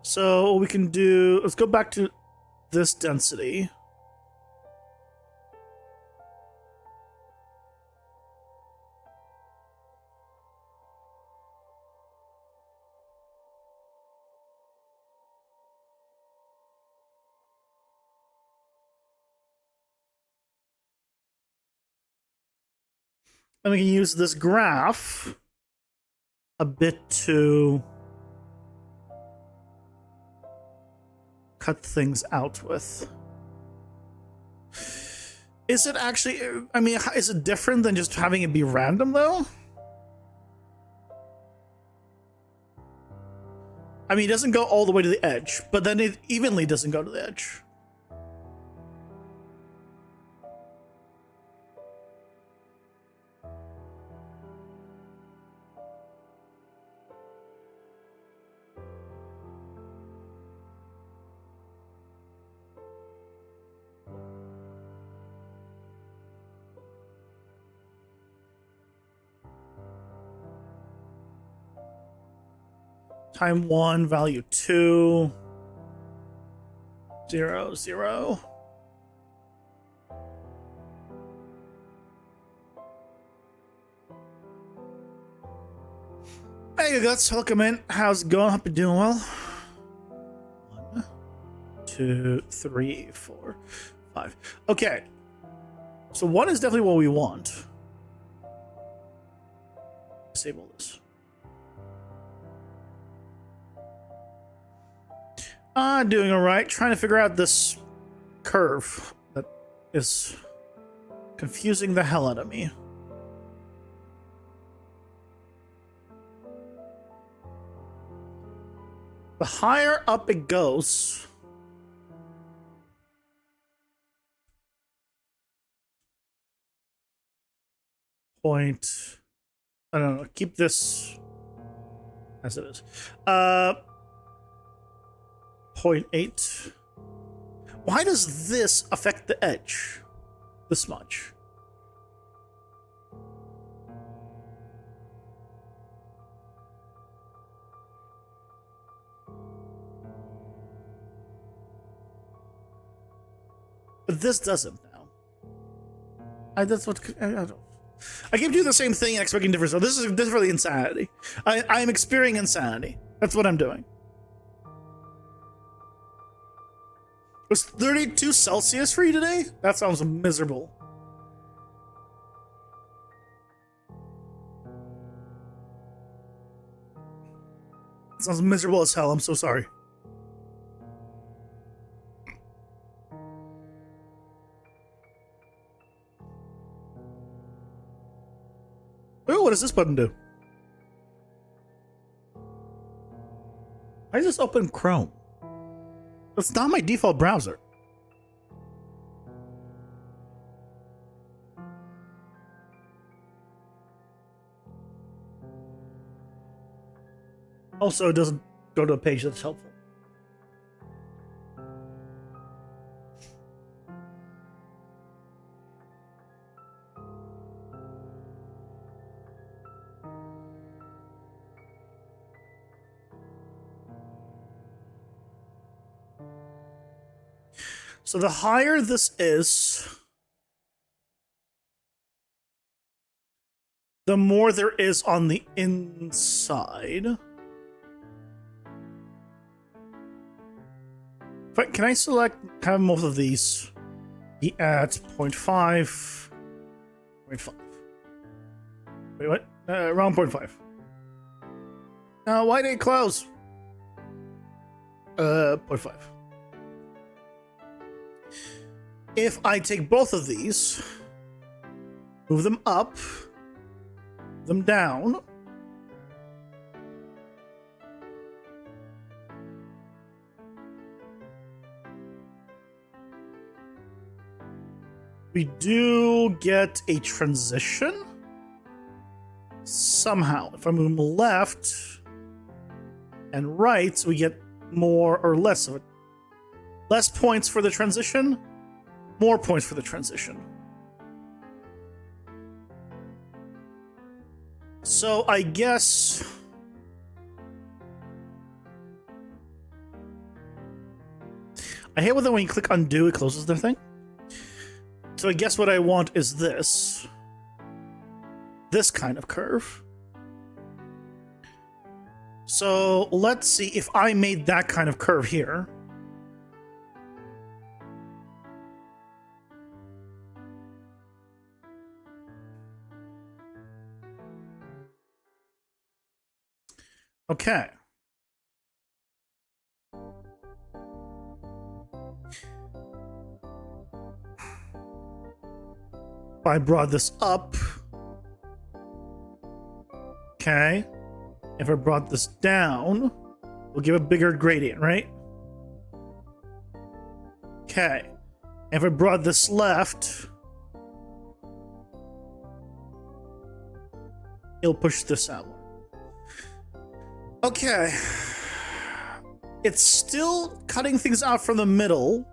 So what we can do. Let's go back to this density. And we can use this graph a bit to cut things out with. Is it actually, I mean, is it different than just having it be random though? I mean, it doesn't go all the way to the edge, but then it evenly doesn't go to the edge. Time 1, value 2, 0, 0. Hey, guys, welcome in. How's it going? Hope you're doing well. 1, 2, 3, 4, 5. Okay. So 1 is definitely what we want. Disable this. Doing all right. Trying to figure out this curve that is confusing the hell out of me. The higher up it goes, point, I don't know, keep this as it is. 0.8. Why does this affect the edge this much? But this doesn't now. That's what I don't. I keep doing the same thing and expecting different stuff. This is really insanity. I'm experiencing insanity. That's what I'm doing. It was 32 Celsius for you today? That sounds miserable. It sounds miserable as hell. I'm so sorry. does this button do? Why does this open Chrome? That's not my default browser. Also, it doesn't go to a page that's helpful. So the higher this is, the more there is on the inside. But can I select have most of these be at 0.5? 0.5. Wait, what? Around 0.5. Why did it close? 0.5. If I take both of these, move them up, them down, we do get a transition somehow. If I move them left and right, we get more or less of it. Less points for the transition, more points for the transition. So I guess I hate when you click undo, it closes the thing. So I guess what I want is this kind of curve. So let's see if I made that kind of curve here. Okay. If I brought this up. Okay. If I brought this down, we'll give a bigger gradient, right? Okay. If I brought this left, it'll push this out. Okay. It's still cutting things out from the middle,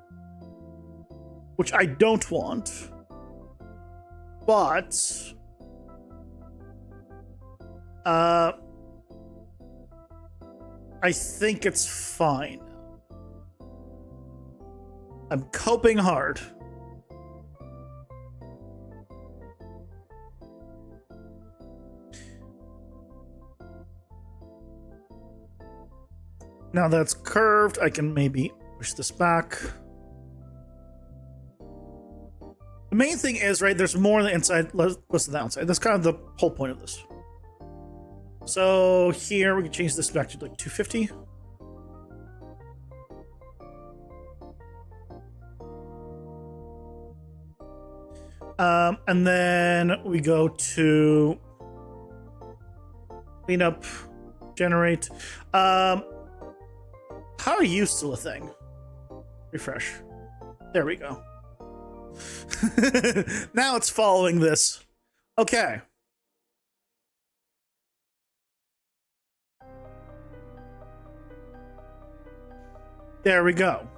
which I don't want. But I think it's fine. I'm coping hard. Now that's curved, I can maybe push this back. The main thing is, right, there's more on the inside, less on the outside. That's kind of the whole point of this. So here, we can change this back to like 250. And then we go to clean up, generate. How are you still a thing? Refresh. There we go. Now it's following this. Okay. There we go.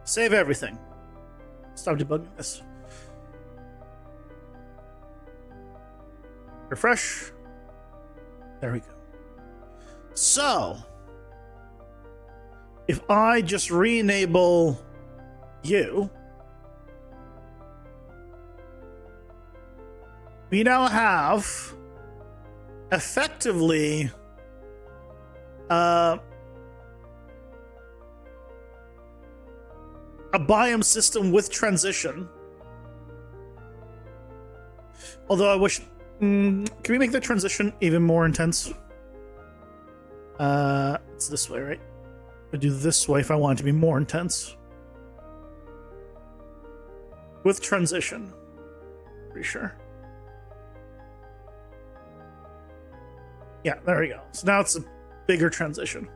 Save everything. Stop debugging this. Refresh. There we go. So, if I just re-enable you, we now have effectively a biome system with transition. Although I wish, can we make the transition even more intense? It's this way, right? I do this way if I want it to be more intense. with transition. Pretty sure. Yeah, there we go. So now it's a bigger transition.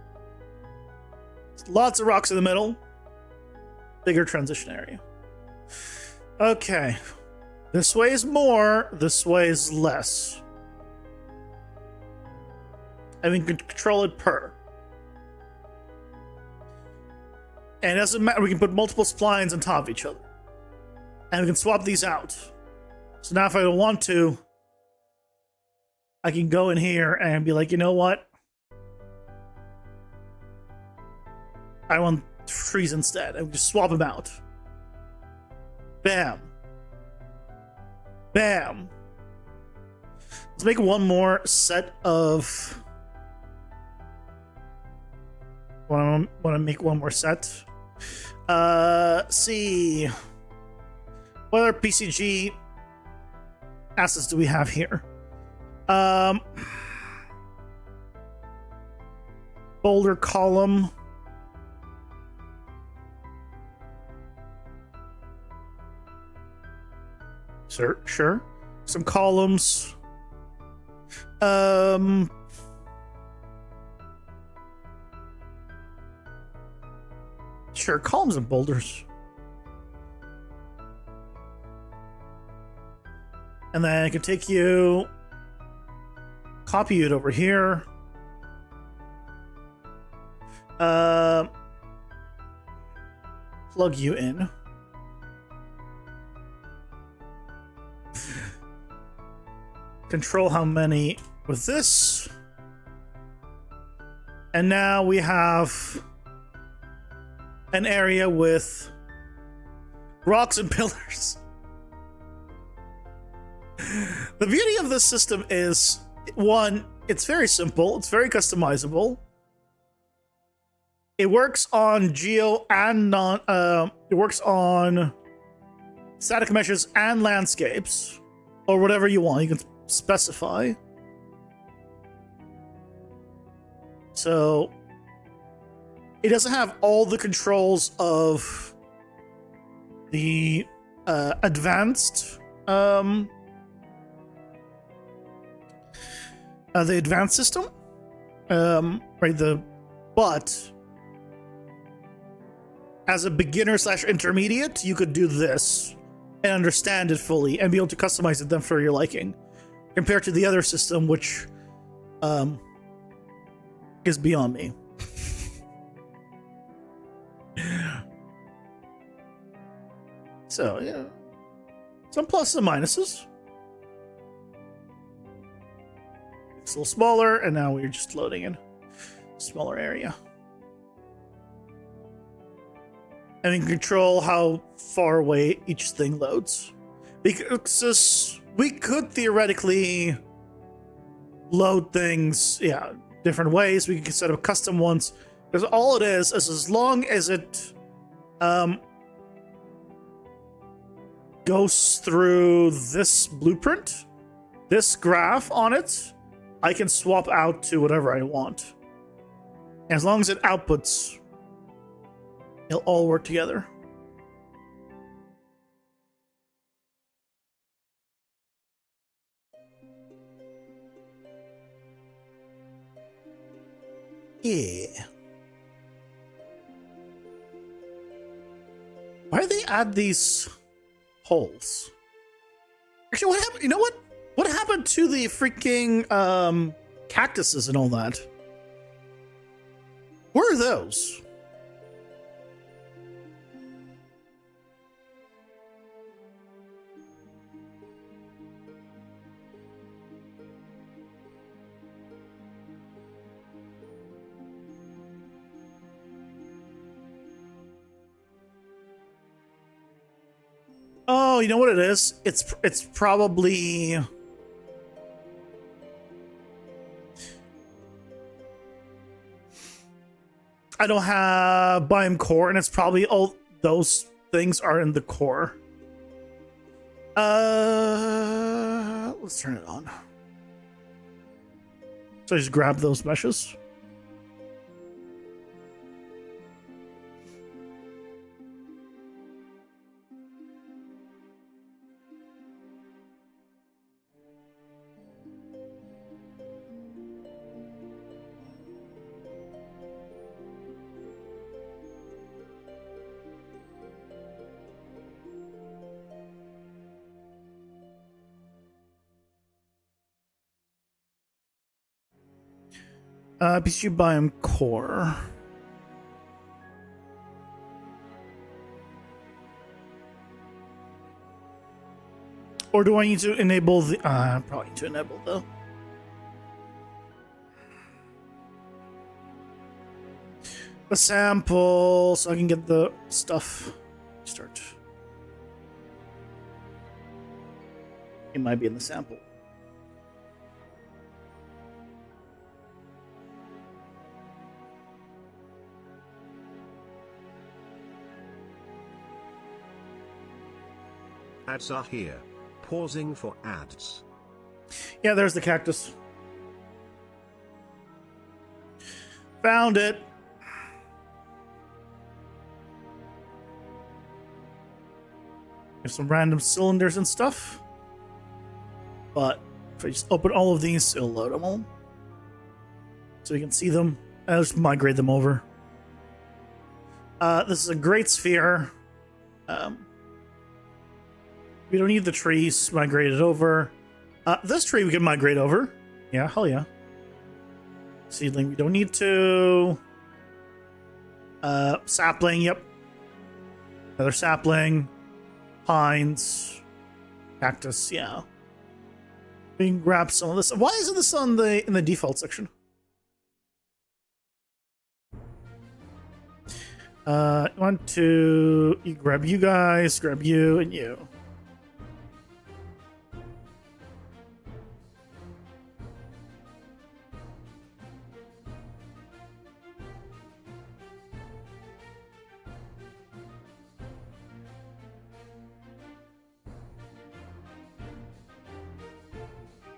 Lots of rocks in the middle. Bigger transition area. Okay. This way is more, this way is less. And we can control it per. And it doesn't matter, we can put multiple splines on top of each other. And we can swap these out. So now if I don't want to, I can go in here and be like, you know what? I want trees instead. And just swap them out. Bam. Bam. Let's make one more set of... Want to make one more set. See. What other PCG assets do we have here? Boulder column. Sure. Some columns. Sure, columns and boulders. And then I can take you, copy it over here. Plug you in. Control how many with this. And now we have an area with rocks and pillars. The beauty of this system is, one, it's very simple, it's very customizable. It works on geo and non it works on static meshes and landscapes, or whatever you want, you can specify. So it doesn't have all the controls of the advanced system, right? But as a beginner / intermediate, you could do this and understand it fully and be able to customize it then for your liking, compared to the other system, which is beyond me. So yeah, some pluses and minuses. It's a little smaller, and now we're just loading in a smaller area. And we can control how far away each thing loads. Because we could theoretically load things, yeah, different ways. We can set up custom ones. Because all it is as long as it goes through this blueprint, this graph on it, I can swap out to whatever I want. As long as it outputs, it'll all work together. Yeah. Why do they add these holes? Actually, what happened? You know what? What happened to the freaking cactuses and all that? Where are those? Oh, you know what it is? It's probably... I don't have Biome core, and it's probably all those things are in the core. Let's turn it on. So I just grab those meshes. PCG Biome Core. Or do I need to enable the... probably need to enable though. A sample, so I can get the stuff. Start. It might be in the sample. Ads are here. Pausing for ads. Yeah, there's the cactus. Found it. There's some random cylinders and stuff. But if I just open all of these, it'll load them all. So you can see them. I'll just migrate them over. This is a great sphere. We don't need the trees. Migrate it over. This tree we can migrate over. Yeah, hell yeah. Seedling, we don't need to. Sapling, yep. Another sapling. Pines. Cactus, yeah. We can grab some of this. Why isn't this on in the default section? I want to grab you guys, grab you, and you.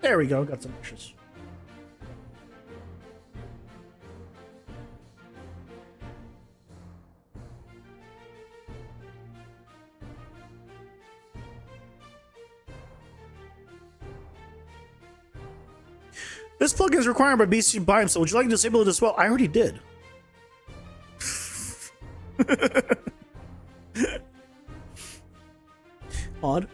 There we go, got some bushes. This plugin is required by BC Biome, so would you like to disable it as well? I already did. Odd.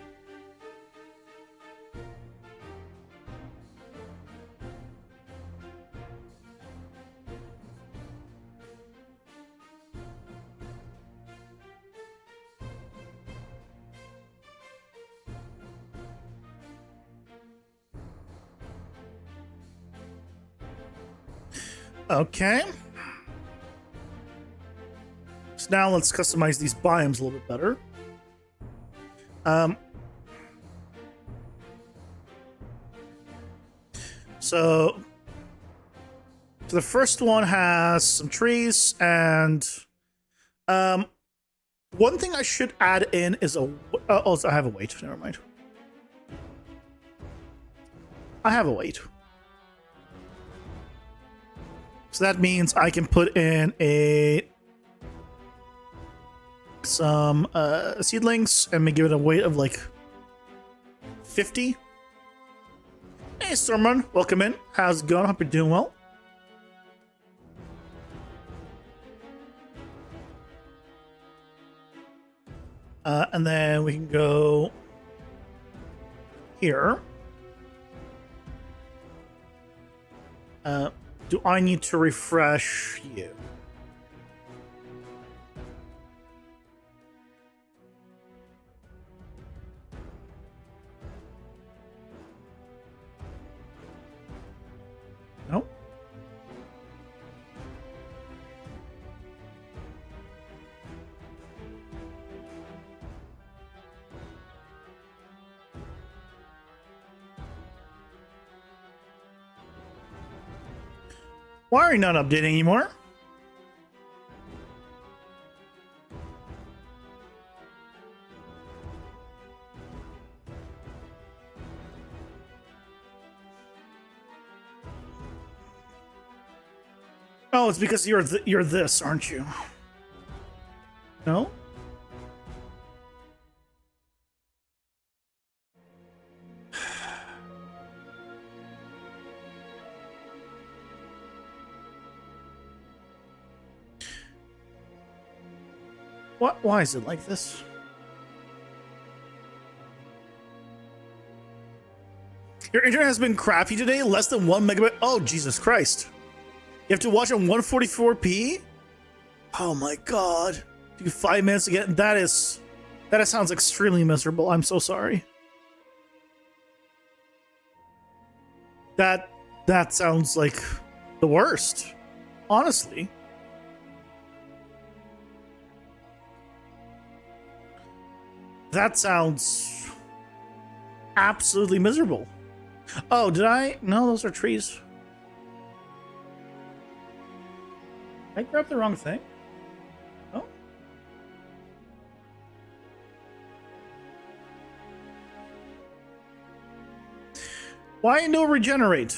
Okay. So now let's customize these biomes a little bit better. So the first one has some trees, and one thing I should add in is a oh, I have a weight. Never mind. I have a weight. So that means I can put in some seedlings and give it a weight of like 50. Hey, Stormrun, welcome in. How's it going? Hope you're doing well. And then we can go here. Do I need to refresh you? No. Why are you not updating anymore? Oh, it's because you're this, aren't you? No? What? Why is it like this? Your internet has been crappy today? Less than 1 megabyte? Oh, Jesus Christ. have to watch on 144p? Oh my god. Do 5 minutes to get that sounds extremely miserable. I'm so sorry. That sounds like the worst. Honestly. That sounds absolutely miserable. Oh, did I? No, those are trees. I grabbed the wrong thing. Oh. Why no regenerate?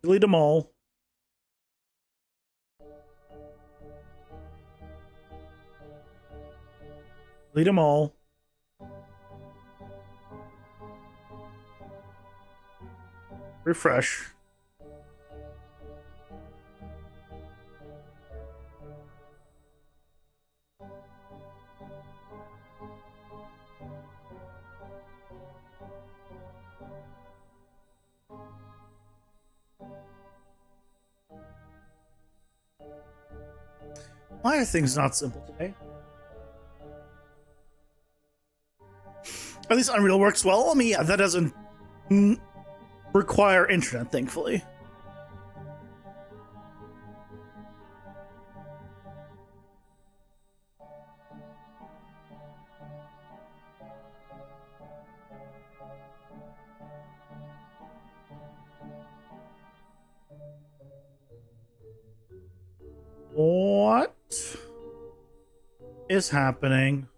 Delete them all. Delete them all. Refresh. Why are things not simple today? At least Unreal works well. I mean, yeah, that doesn't require internet, thankfully. What is happening?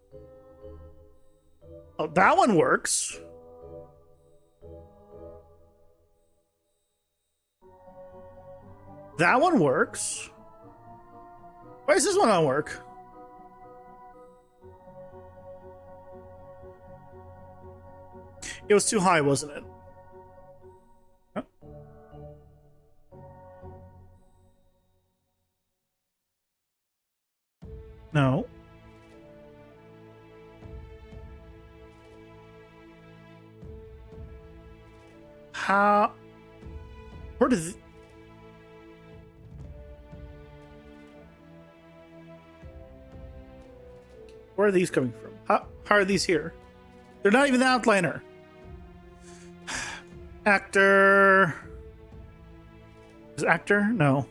Oh, that one works. That one works. Why does this one not work? It was too high, wasn't it? Huh? No. How? Where did? Where are these coming from? How are these here? They're not even the outliner. Actor. Is it actor? No.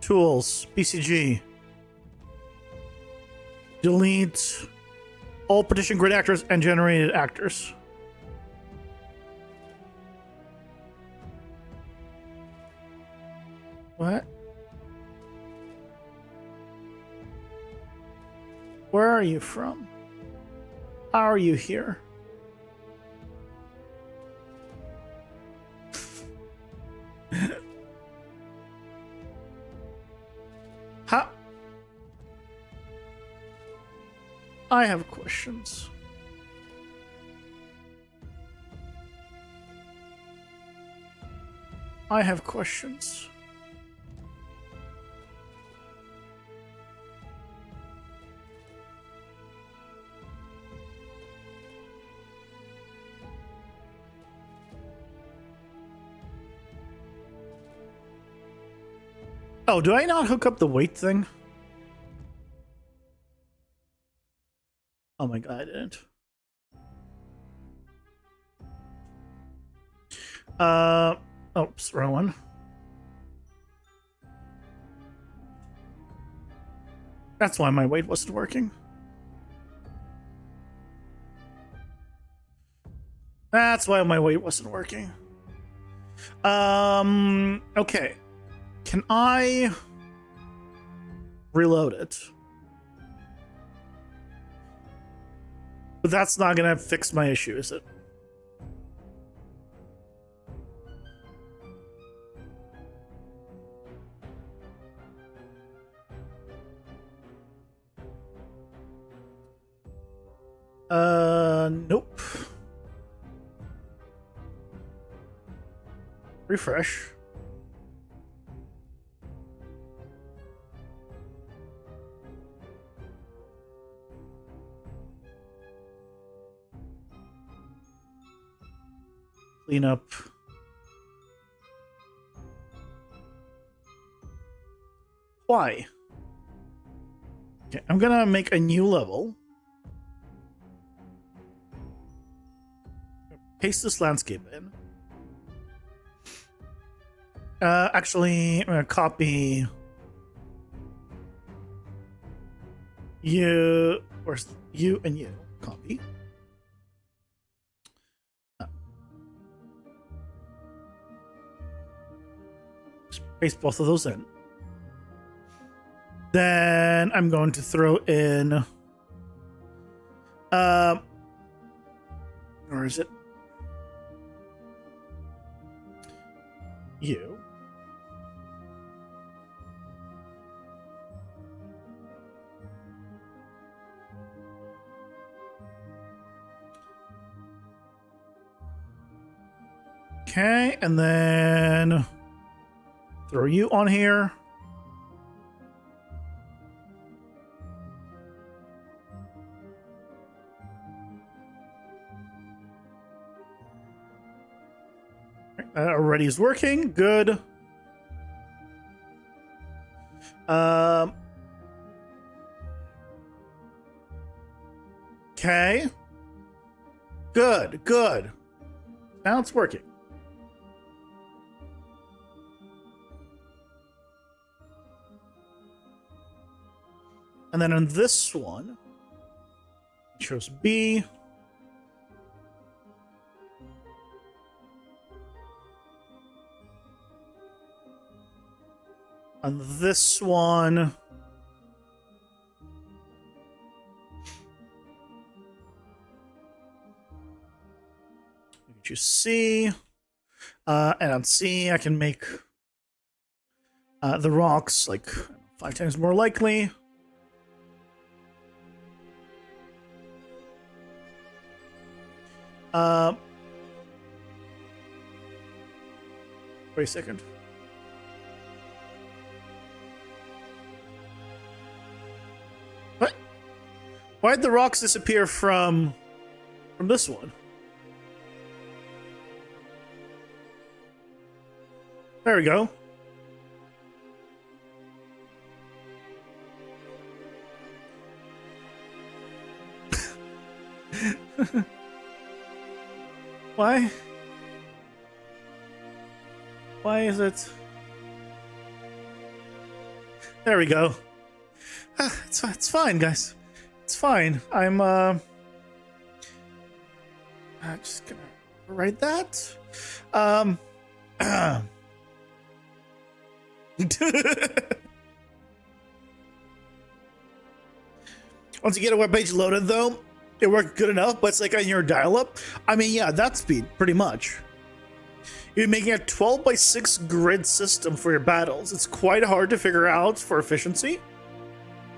Tools. PCG. Delete all partition grid actors and generated actors. What? Where are you from? How are you here? How? I have questions. I have questions. Oh, do I not hook up the weight thing? Oh my god, I didn't. Oops, wrong one. That's why my weight wasn't working. That's why my weight wasn't working. Okay. Can I reload it? But that's not gonna fix my issue, is it? Nope. Refresh. Clean up. Why? Okay, I'm gonna make a new level. Paste this landscape in. Actually, I'm gonna copy you, or you and you. Copy. Just paste both of those in. Then I'm going to throw in. Where is it? You. Okay, and then throw you on here. That already is working. Good. Okay. Good, good. Now it's working. And then on this one, it shows B. On this one, you choose C. And on C, I can make the rocks like 5 times more likely. Wait a second. What? Why did the rocks disappear from this one? There we go. Why? Why is it? There we go. It's fine, guys. It's fine. I'm just gonna write that. Once you get a web page loaded, though, it worked good enough, but it's like on your dial-up. I mean, yeah, that speed, pretty much. You're making a 12x6 grid system for your battles. It's quite hard to figure out for efficiency.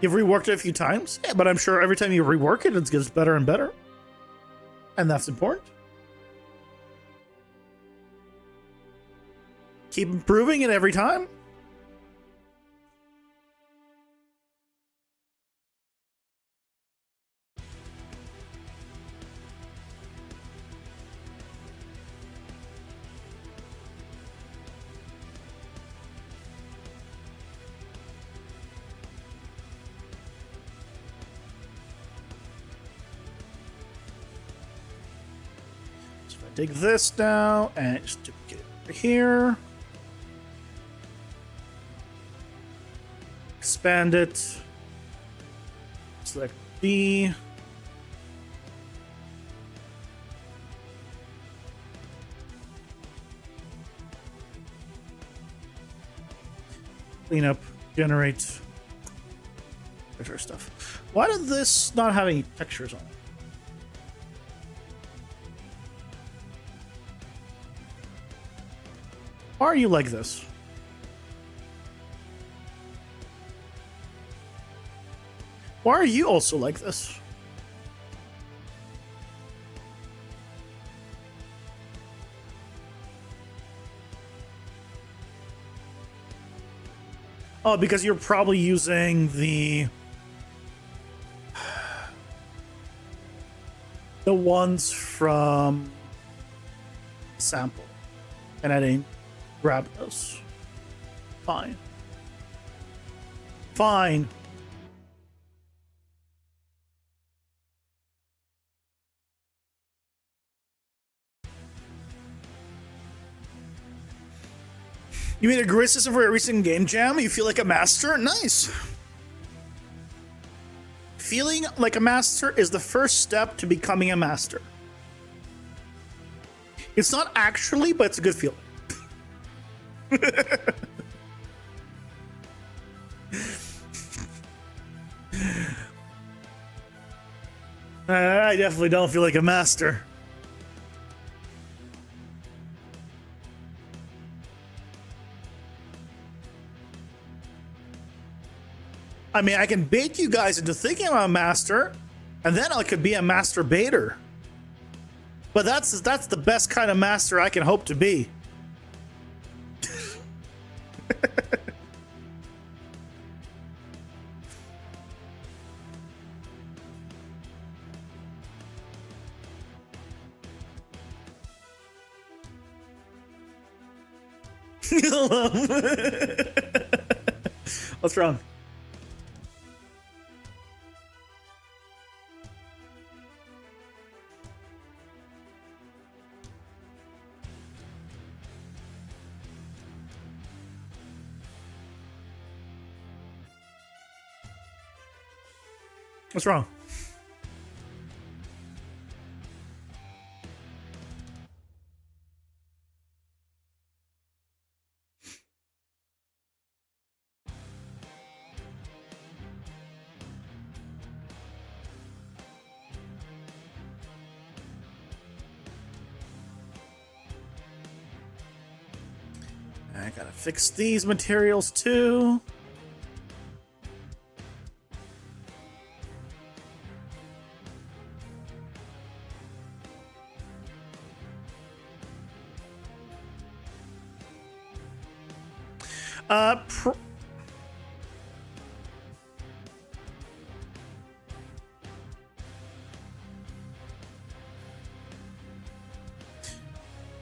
You've reworked it a few times, yeah, but I'm sure every time you rework it, it gets better and better. And that's important. Keep improving it every time. Take this now and just duplicate it over here. Expand it. Select B. Clean up, generate texture stuff. Why did this not have any textures on it? Why are you like this? Why are you also like this? Oh, because you're probably using the ones from sample, and I didn't grab those. Fine. Fine. You made a great system for a recent game jam? You feel like a master? Nice. Feeling like a master is the first step to becoming a master. It's not actually, but it's a good feeling. I definitely don't feel like a master. I mean, I can bait you guys into thinking I'm a master, and then I could be a master baiter. But that's the best kind of master I can hope to be. What's wrong? What's wrong? I gotta fix these materials too.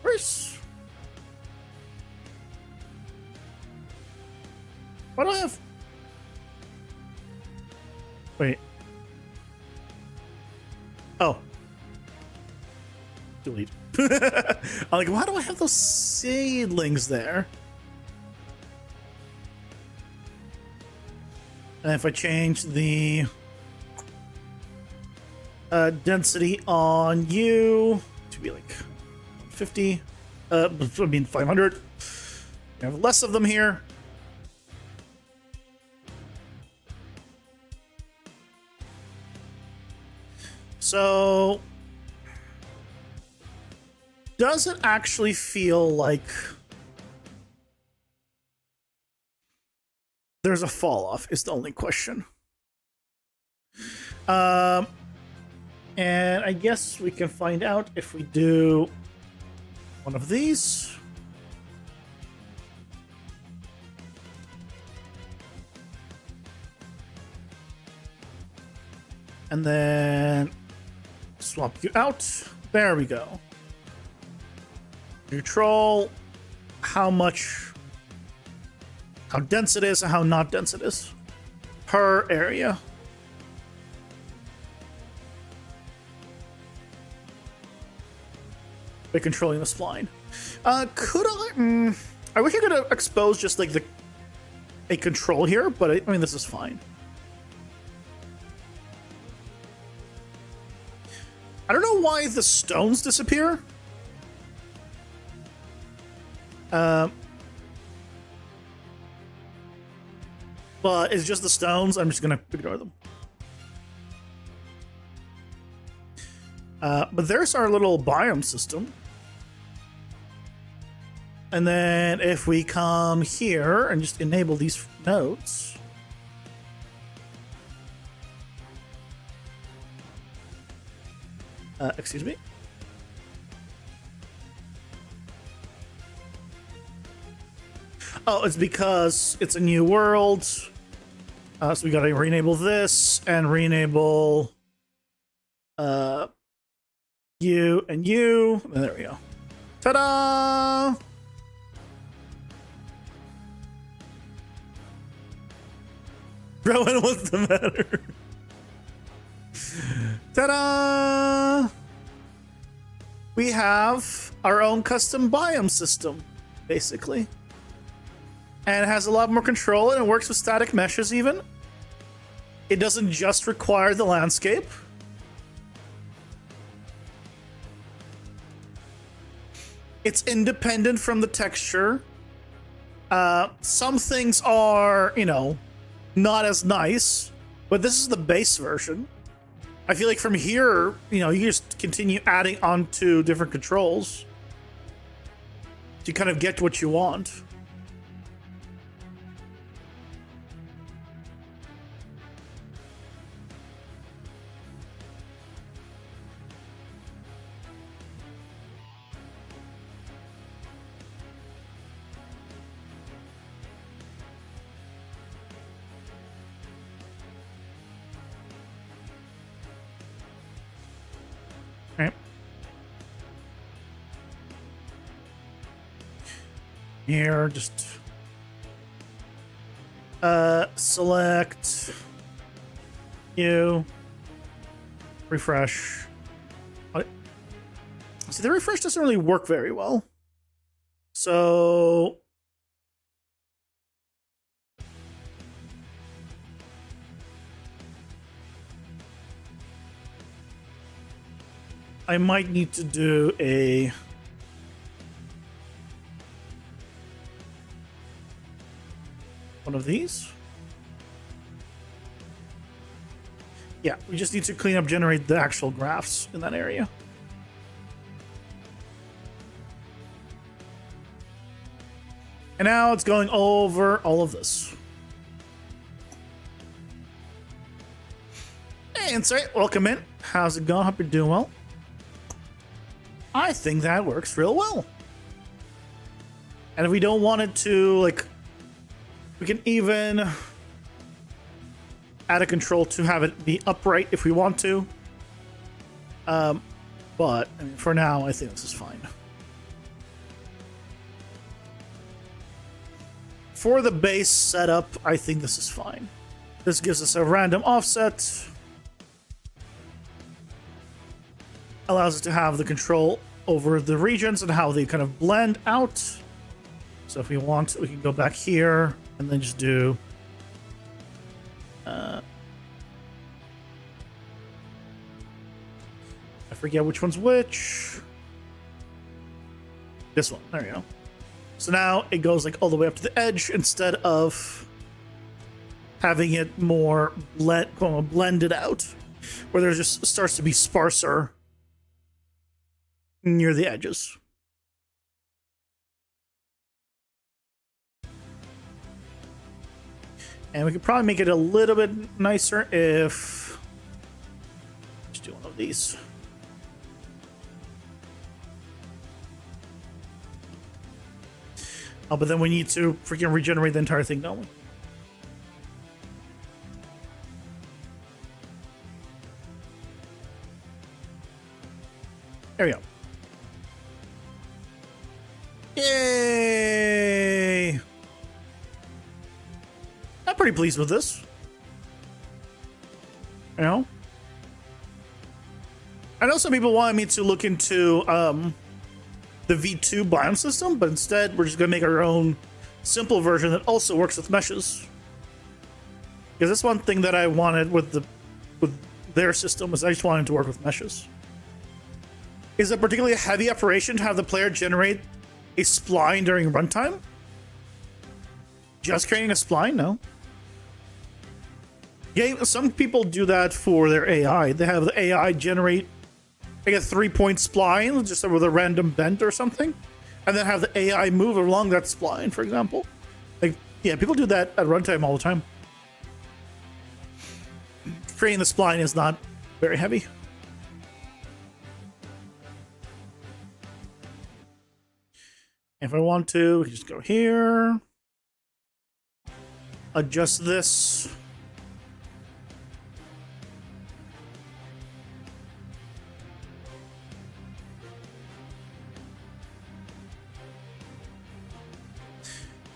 Where's... Why do I have... Wait. Oh. Delete. I'm like, why do I have those seedlings there? And if I change the density on you to be like 50, I mean 500. I have less of them here. So, does it actually feel like there's a fall off is the only question. And I guess we can find out if we do one of these. And then swap you out. There we go. Control how dense it is and how not dense it is per area. By controlling the spline. Could I? I wish I could have exposed just like a control here, but I mean this is fine. I don't know why the stones disappear. But it's just the stones. I'm just gonna ignore them. But there's our little biome system. And then if we come here and just enable these nodes. Excuse me. Oh, it's because it's a new world. So we gotta re-enable this and re-enable you and you. And there we go. Ta-da! Rowan, what's the matter? Ta-da! We have our own custom biome system, basically. And it has a lot more control, and it works with static meshes even. It doesn't just require the landscape. It's independent from the texture. Some things are, you know, not as nice, but this is the base version. I feel like from here, you know, you just continue adding onto different controls to kind of get what you want. Right. Here, just select you, refresh. See, the refresh doesn't really work very well. So I might need to do one of these. Yeah, we just need to clean up, generate the actual graphs in that area. And now it's going over all of this. Hey, Insight, welcome in. How's it going? Hope you're doing well. I think that works real well. And if we don't want it to, like, we can even add a control to have it be upright if we want to. But I mean, for now, I think this is fine. For the base setup, I think this is fine. This gives us a random offset. Allows us to have the control over the regions and how they kind of blend out. So if we want, we can go back here and then just do I forget which one's which. This one. There you go. So now it goes like all the way up to the edge instead of having it more blended out, where there just starts to be sparser near the edges. And we could probably make it a little bit nicer if... Let's do one of these. Oh, but then we need to freaking regenerate the entire thing, don't we? There we go. Yay! I'm pretty pleased with this. You know? I know some people wanted me to look into the V2 biome system, but instead we're just going to make our own simple version that also works with meshes. Because that's one thing that I wanted with their system, is I just wanted to work with meshes. Is it particularly a heavy operation to have the player generate a spline during runtime? Just creating a spline? No. Yeah, some people do that for their AI. They have the AI generate like a 3-point spline just with a random bent or something, and then have the AI move along that spline, for example. Like, yeah, people do that at runtime all the time. Creating the spline is not very heavy. If I want to, we can just go here. adjust this.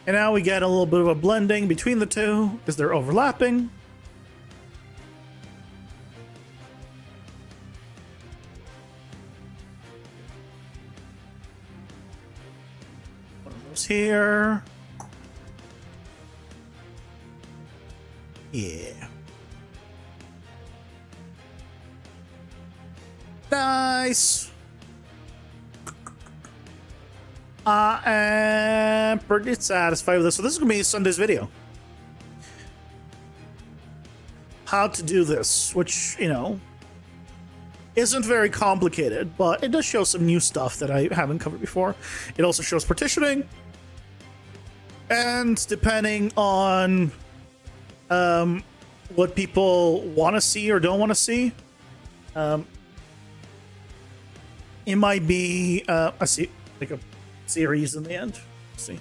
And now we get a little bit of a blending between the two because they're overlapping. One of those here. Yeah. Nice. I am pretty satisfied with this. So this is going to be Sunday's video. How to do this, which, you know, isn't very complicated, but it does show some new stuff that I haven't covered before. It also shows partitioning. And depending on what people want to see or don't want to see, it might be like a series in the end. Let's see.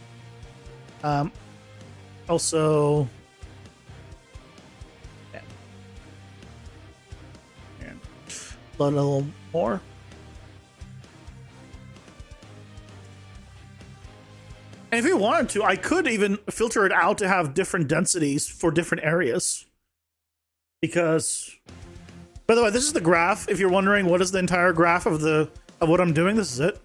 Also, yeah. And load a little more. And if you wanted to, I could even filter it out to have different densities for different areas. Because, by the way, this is the graph. If you're wondering what is the entire graph of what I'm doing, this is it.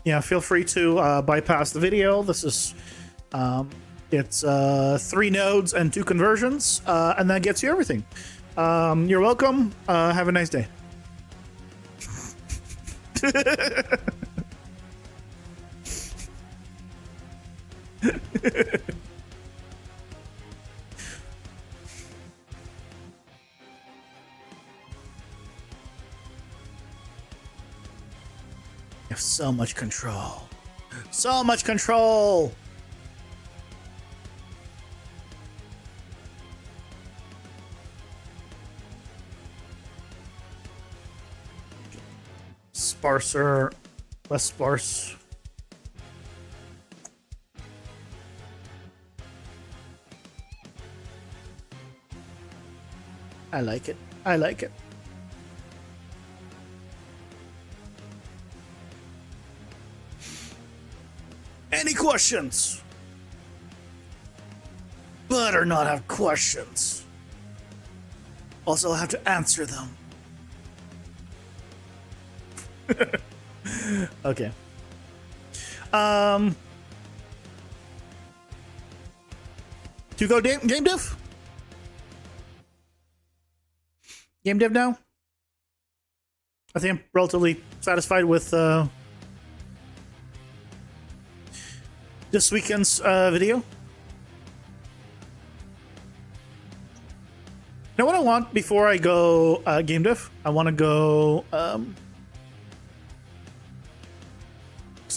Yeah, feel free to bypass the video. This is it's 3 nodes and 2 conversions, and that gets you everything. You're welcome. Have a nice day. You have so much control. So much control! Sparser, less sparse. I like it. I like it. Any questions? Better not have questions. Also, I'll have to answer them. Okay. To go game dev? Game dev now? I think I'm relatively satisfied with this weekend's video. You know what I want before I go game dev? I want to go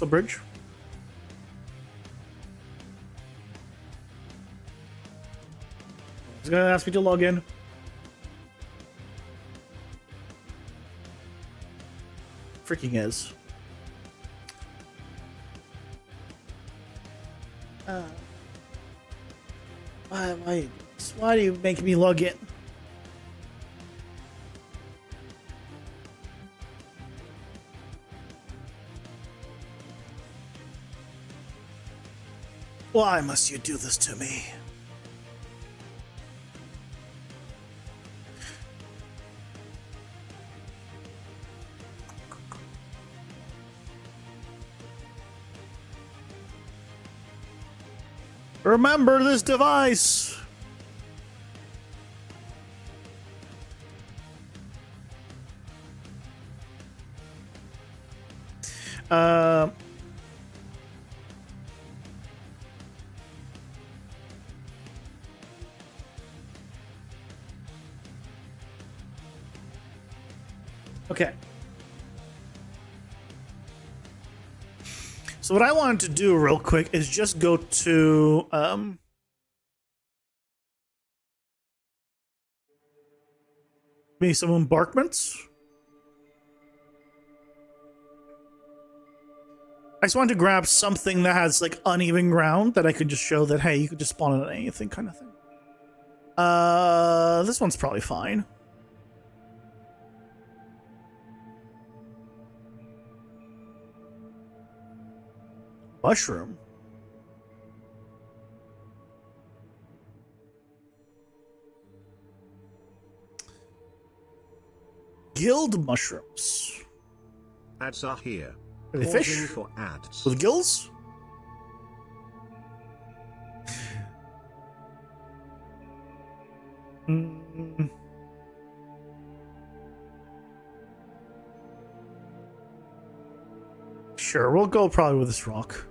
Bridge. It's gonna ask me to log in. Freaking is. Why do you make me log in? Why must you do this to me? Remember this device. Okay. So what I wanted to do real quick is just go to maybe some embarkments. I just wanted to grab something that has like uneven ground that I could just show that, hey, you could just spawn it on anything kind of thing. This one's probably fine. Mushroom. Guild mushrooms. Ads are here. Are they Pausing fish? for ads. With gills? Sure, we'll go probably with this rock.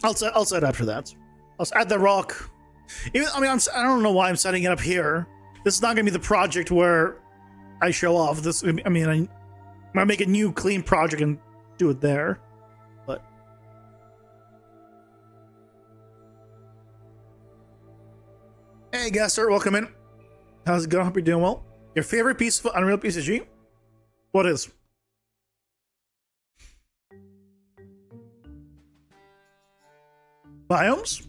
I'll set after that. I'll add the rock. Even, I mean, I don't know why I'm setting it up here. This is not going to be the project where I show off. This, I mean, I might make a new clean project and do it there. But hey, Gaster, welcome in. How's it going? Hope you're doing well. Your favorite piece of Unreal PCG? What is? Biomes?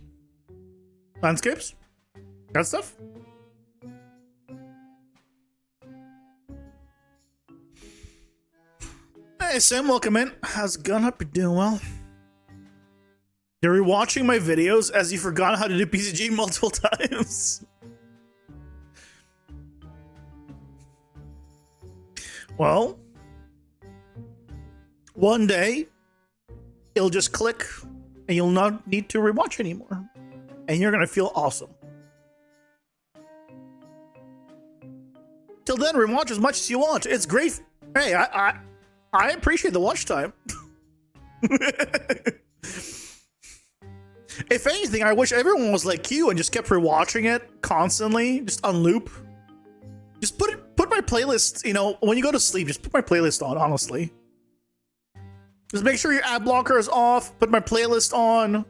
Landscapes? That stuff? Hey Sam, welcome in. How's it going? Hope you're doing well. You're rewatching my videos as you forgot how to do PCG multiple times. Well, one day it'll just click and you'll not need to rewatch anymore. And you're gonna feel awesome. Till then, rewatch as much as you want. It's great. Hey, I appreciate the watch time. If anything, I wish everyone was like you and just kept rewatching it constantly, just on loop. Just put my playlist, you know, when you go to sleep, just put my playlist on, honestly. Just make sure your ad blocker is off, put my playlist on.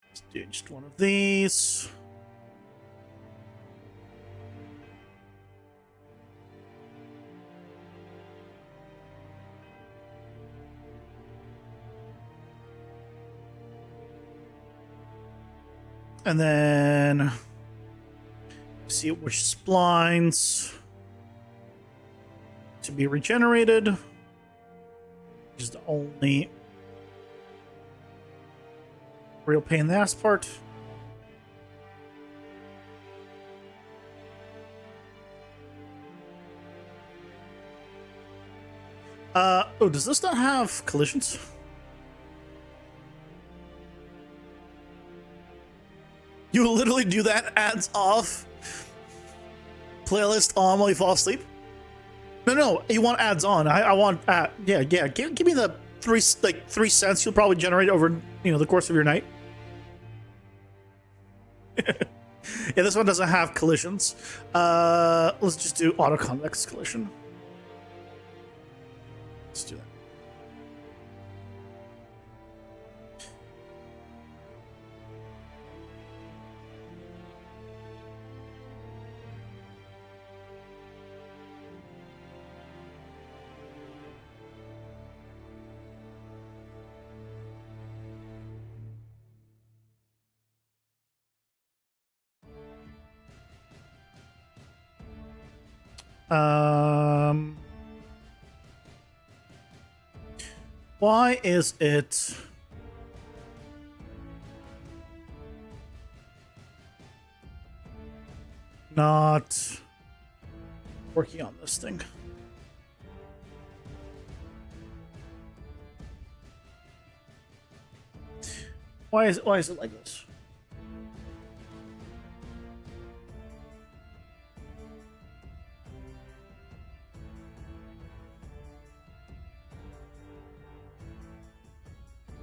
Let's do just one of these. And then see which splines to be regenerated, which is the only real pain in the ass part. Oh, does this not have collisions? You literally do that, ads off, playlist on while you fall asleep? No, you want ads on. I want, yeah. Give me the 3 cents you'll probably generate over, you know, the course of your night. Yeah, this one doesn't have collisions. Let's just do auto convex collision. Let's do that. Why is it not working on this thing? Why is it like this?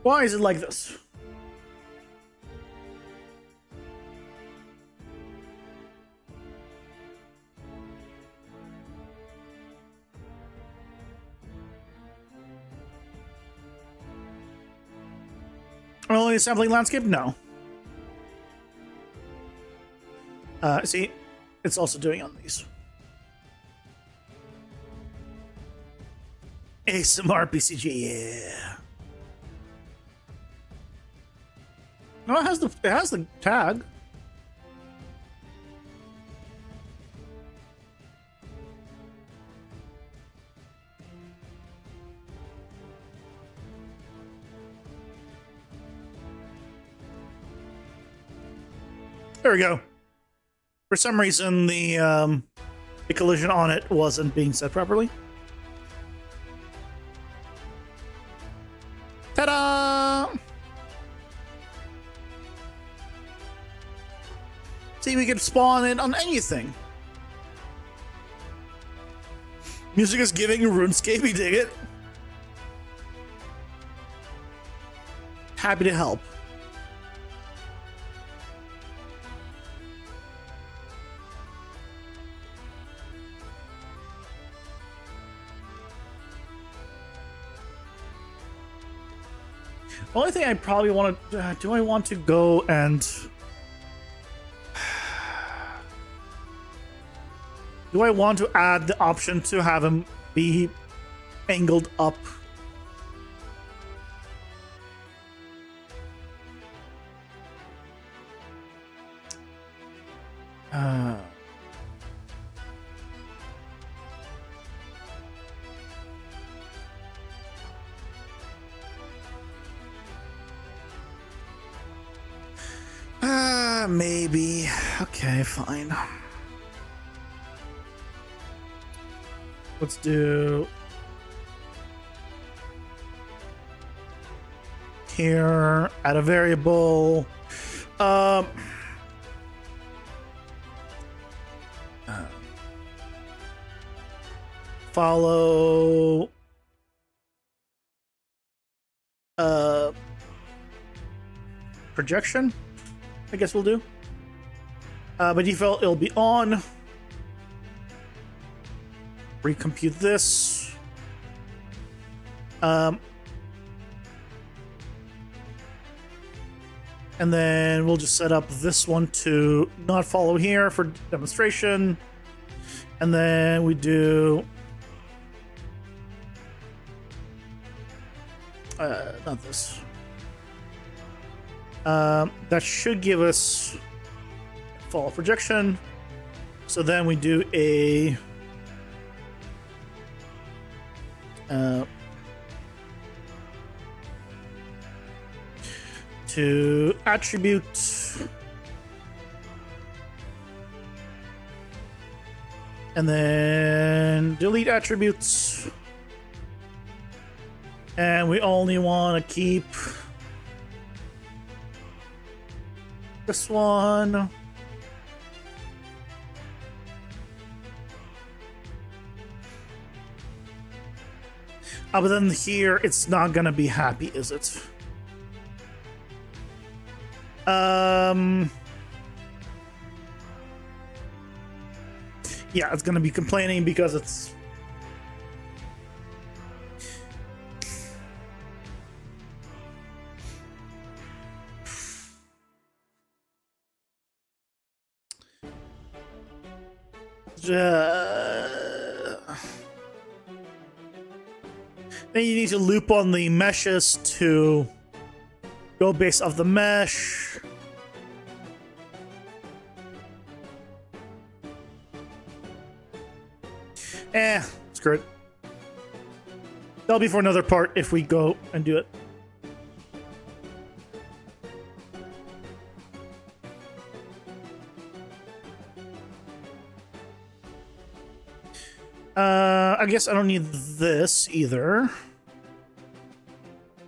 Why is it like this? Only sampling landscape? No. See, it's also doing on these. ASMR PCG, yeah. No, it has the tag. There we go. For some reason, the collision on it wasn't being set properly. Ta-da! See, we can spawn it on anything. Music is giving RuneScape, you dig it? Happy to help. The only thing I probably want to... do I want to go and... do I want to add the option to have him be angled up? Maybe. Okay, fine. Let's do here, add a variable. Follow projection, I guess we'll do. By default, it'll be on. Recompute this. And then we'll just set up this one to not follow here for demonstration. And then we do... not this. That should give us fall projection. So then we do a to attribute, and then delete attributes, and we only want to keep this one. But then here, it's not gonna be happy, is it? Yeah, it's gonna be complaining because it's... Then you need to loop on the meshes to go based off the mesh. Screw it. That'll be for another part if we go and do it. I guess I don't need this either.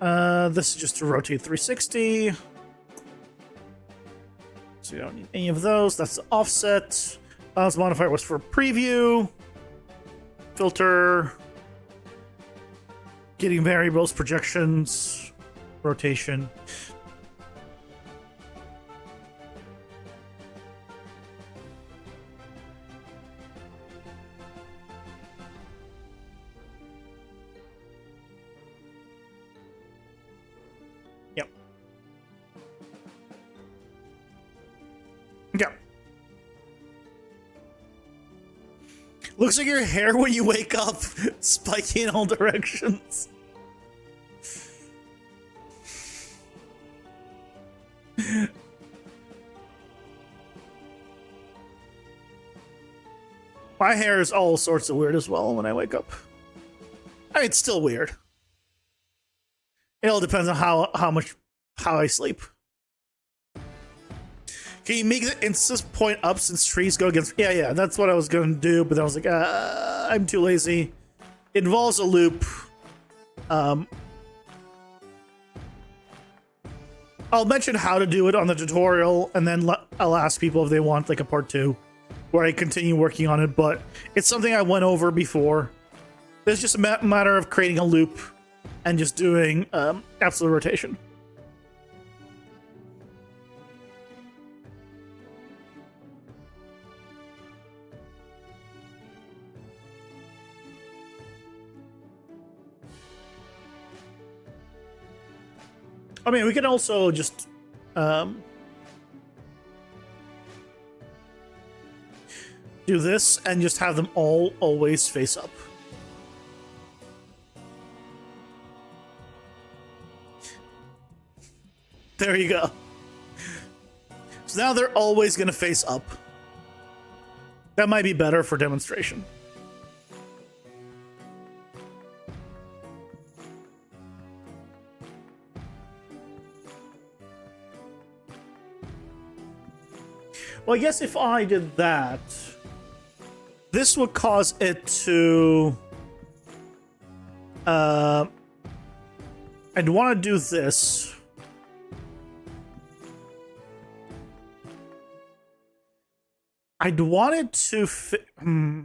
This is just to rotate 360. So you don't need any of those. That's the offset. Balance modifier was for preview. Filter. Getting variables, projections. rotation. Yep. Yep. Looks like your hair when you wake up, spiky in all directions. My hair is all sorts of weird as well when I wake up. I mean, it's still weird. It all depends on how I sleep. Can you make the instance point up since trees go against? Yeah, that's what I was going to do, but I was like, I'm too lazy. It involves a loop. I'll mention how to do it on the tutorial, and then I'll ask people if they want like a part 2, where I continue working on it. But it's something I went over before. It's just a matter of creating a loop and just doing absolute rotation. I mean, we can also just do this and just have them all always face up. There you go. So now they're always going to face up. That might be better for demonstration. Well, I guess if I did that, this would cause it to... I'd want to do this. I'd want it to fit... I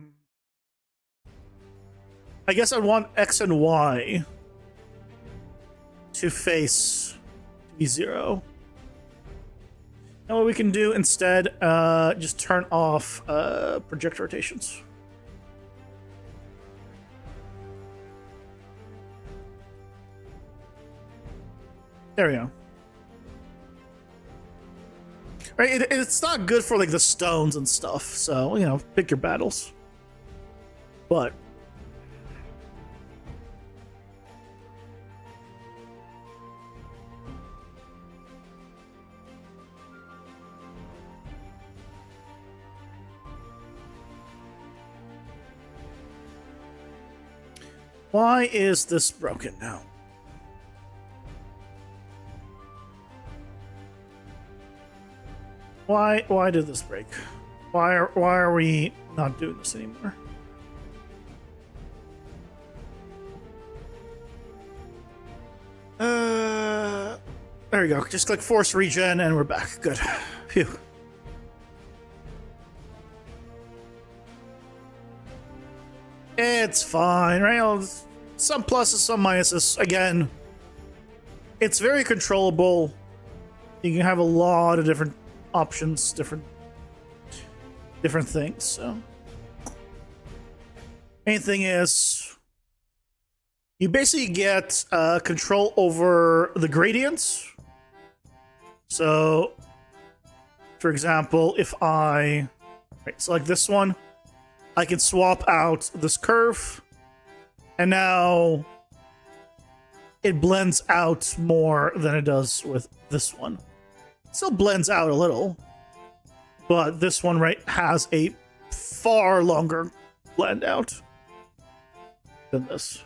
guess I'd want X and Y to face to be 0. Now what we can do instead, just turn off project rotations. There we go. Right, it's not good for like the stones and stuff, so you know, pick your battles. But why is this broken now? Why did this break? Why are we not doing this anymore? There we go. Just click force regen and we're back. Good. Phew. It's fine, right? Some pluses, some minuses. Again, it's very controllable. You can have a lot of different options, different things. So, main thing is you basically get control over the gradients. So, for example, if I select this one, I can swap out this curve, and now it blends out more than it does with this one. It still blends out a little, but this one has a far longer blend out than this.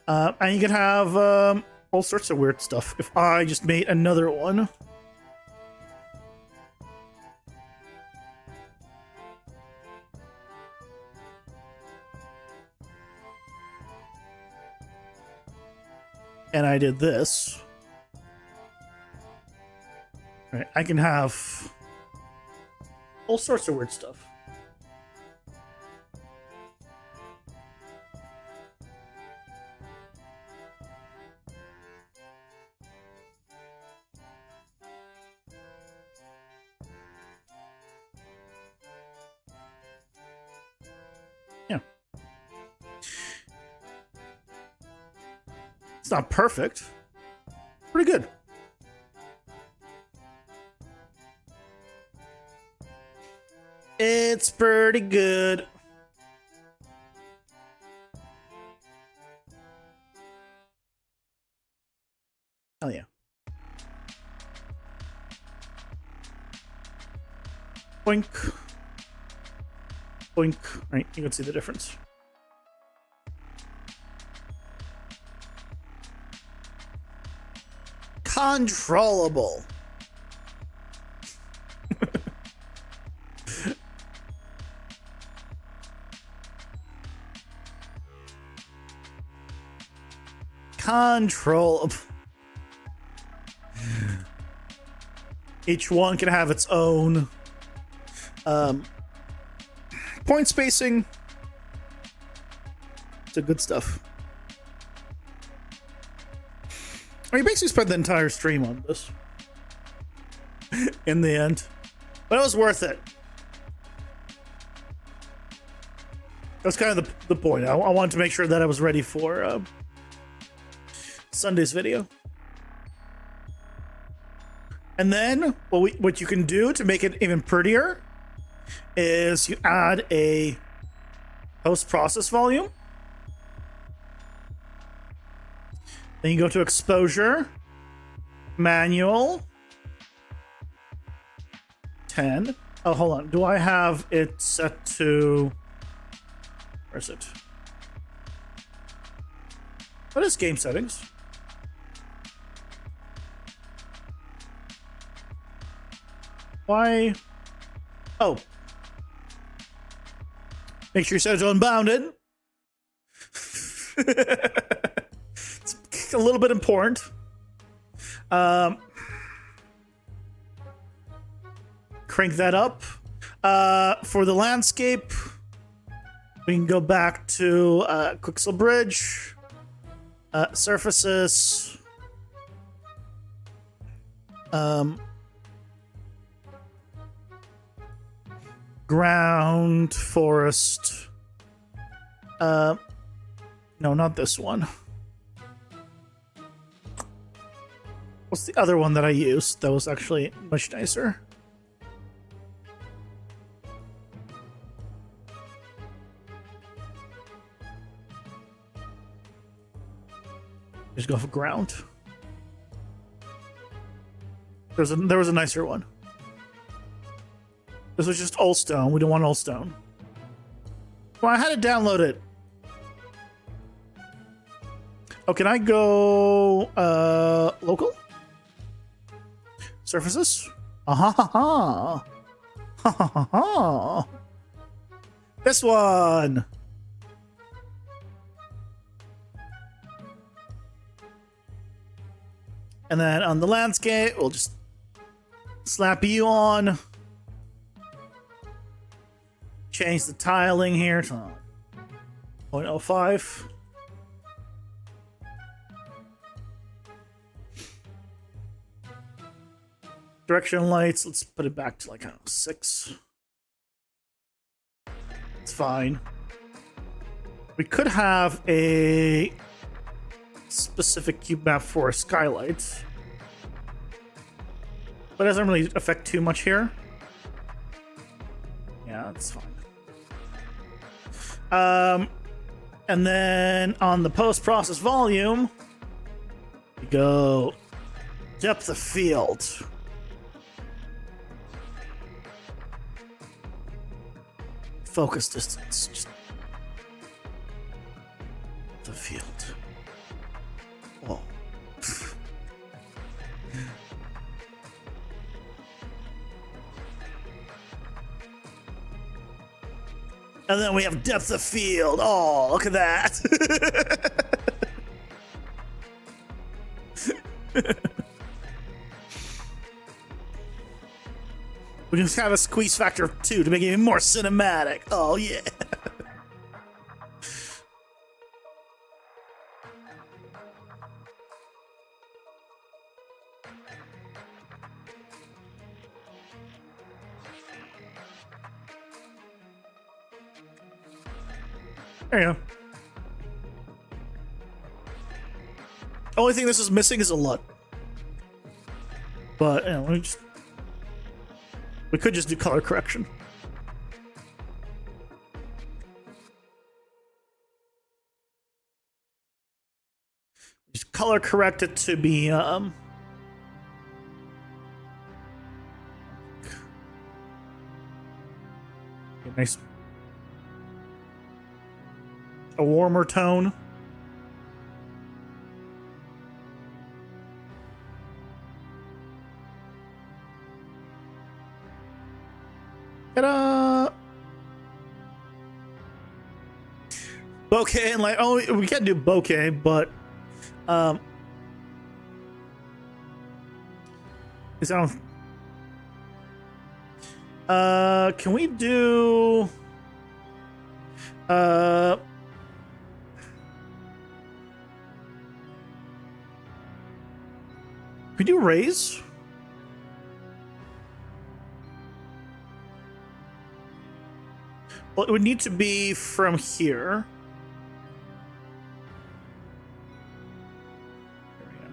And you can have all sorts of weird stuff. If I just made another one, and I did this, right, I can have all sorts of weird stuff. It's not perfect. Pretty good. It's pretty good. Oh yeah. Boink. Boink. Right, you can see the difference. Controllable. Controllable. Each one can have its own point spacing. It's a good stuff. You basically spent the entire stream on this in the end, but it was worth it. That's kind of the point. I wanted to make sure that I was ready for Sunday's video. And then what you can do to make it even prettier is you add a post-process volume. Then you go to exposure, manual, 10. Oh, hold on. Do I have it set to... Where is it? What is game settings? Why? Oh. Make sure you set it to unbounded. It's a little bit important. Crank that up. For the landscape, we can go back to Quixel Bridge, surfaces, ground, forest. No, not this one. What's the other one that I used that was actually much nicer? Just go for ground. There was a nicer one. This was just all stone. We don't want all stone. Well, I had to download it. Oh, can I go local? Surfaces? Ha ha ha. Ha ha ha. This one. And then on the landscape, we'll just slap you on. Change the tiling here to 0.05. Directional lights, let's put it back to like, I don't know, 6. It's fine. We could have a specific cube map for a skylight, but it doesn't really affect too much here. Yeah, that's fine. And then on the post-process volume, we go depth of field. Focus distance. Just the field. Whoa. And then we have depth of field. Oh, look at that. We just have a squeeze factor of 2 to make it even more cinematic. Oh, yeah. There you go. Only thing this is missing is a LUT. But you know, we could just do color correction. Just color correct it to be nice, a warmer tone. Ta-da! Bokeh and like, oh, we can't do bokeh, but is that on? Can we do we do raise? Well, it would need to be from here. There we go.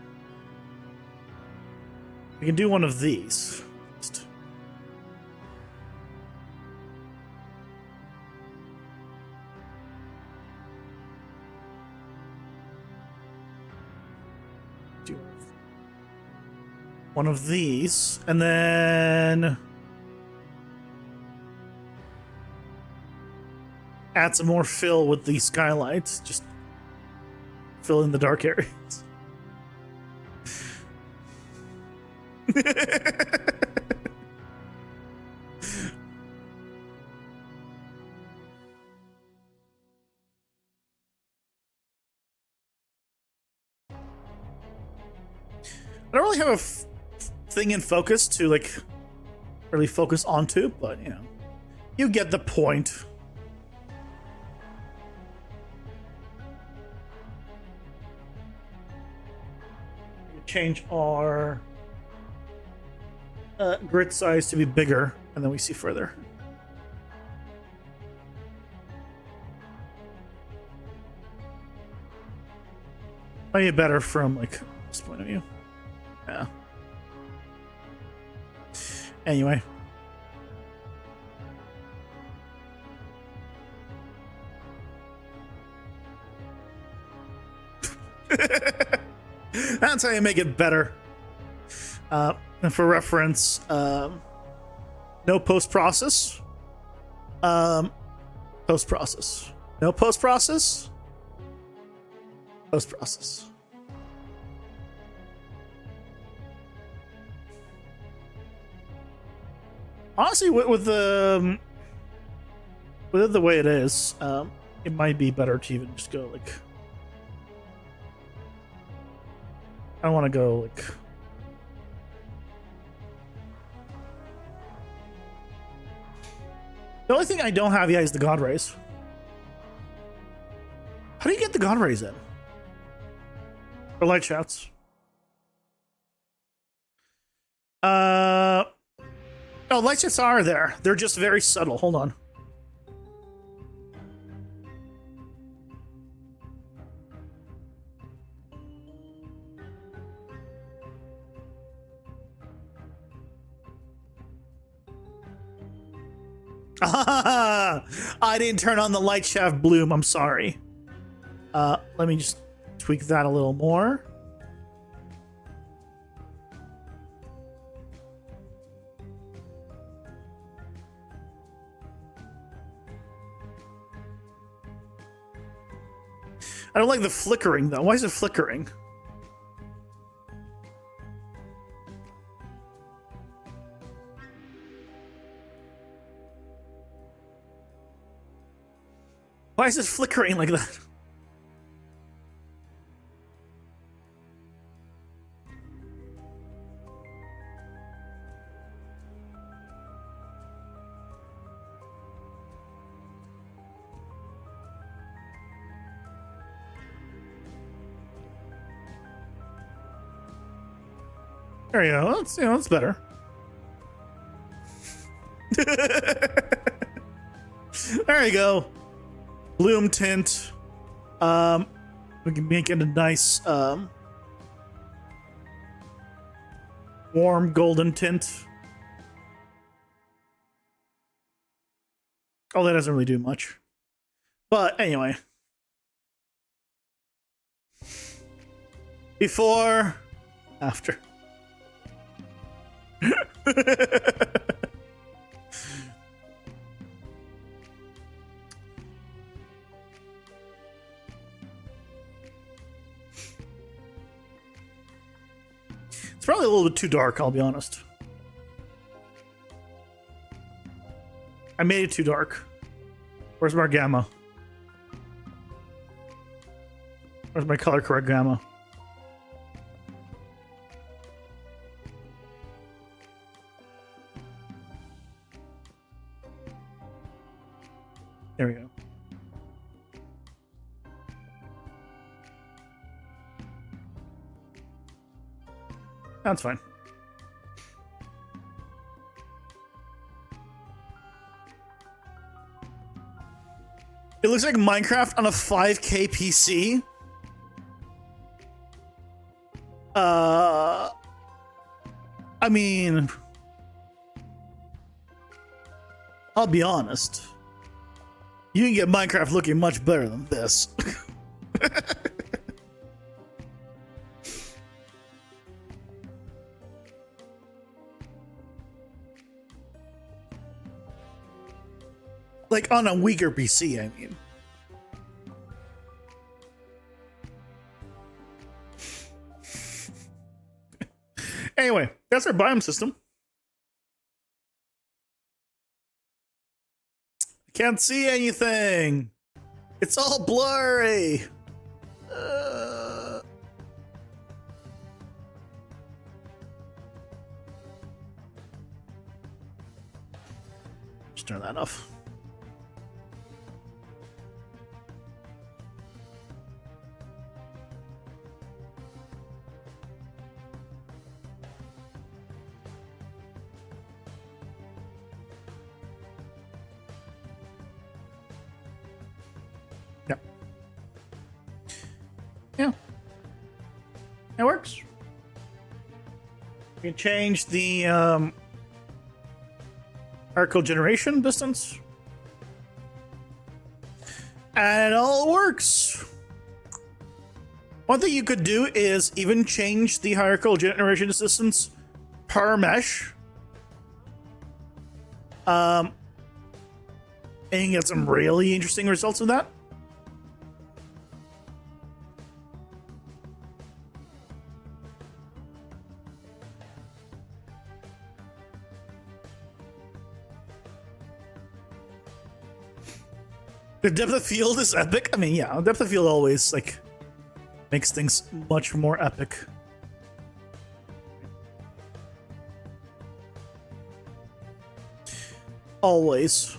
We can do one of these. Do one of these, and then add some more fill with the skylights. Just fill in the dark areas. I don't really have a thing in focus to like really focus onto, but you know, you get the point. Change our grid size to be bigger, and then we see further. Might be better from like this point of view. Yeah. Anyway. That's how you make it better. And for reference, no post-process. Post-process. No post-process. Post-process. Honestly, with the way it is, it might be better to even just go like. I want to go like. The only thing I don't have yet is the God Rays. How do you get the God Rays in? Or light shouts? Oh, light shouts are there. They're just very subtle. Hold on. I didn't turn on the light shaft bloom. I'm sorry. Let me just tweak that a little more. I don't like the flickering though. Why is it flickering? Why is it flickering like that? There you go. That's, you know, that's better. There you go. Bloom tint. We can make it a nice Warm golden tint. Oh, that doesn't really do much. But anyway. Before, after. It's probably a little bit too dark, I'll be honest. I made it too dark. Where's my gamma? Where's my color correct gamma? There we go. That's fine. It looks like Minecraft on a 5K PC. I mean, I'll be honest. You can get Minecraft looking much better than this. Like on a weaker PC, I mean. Anyway, that's our biome system. I can't see anything. It's all blurry. Just turn that off. Yeah. It works. You can change the article generation distance. And it all works. One thing you could do is even change the hierarchical generation distance per mesh. And you get some really interesting results with that. The depth of field is epic. I mean, yeah, depth of field always like makes things much more epic. Always.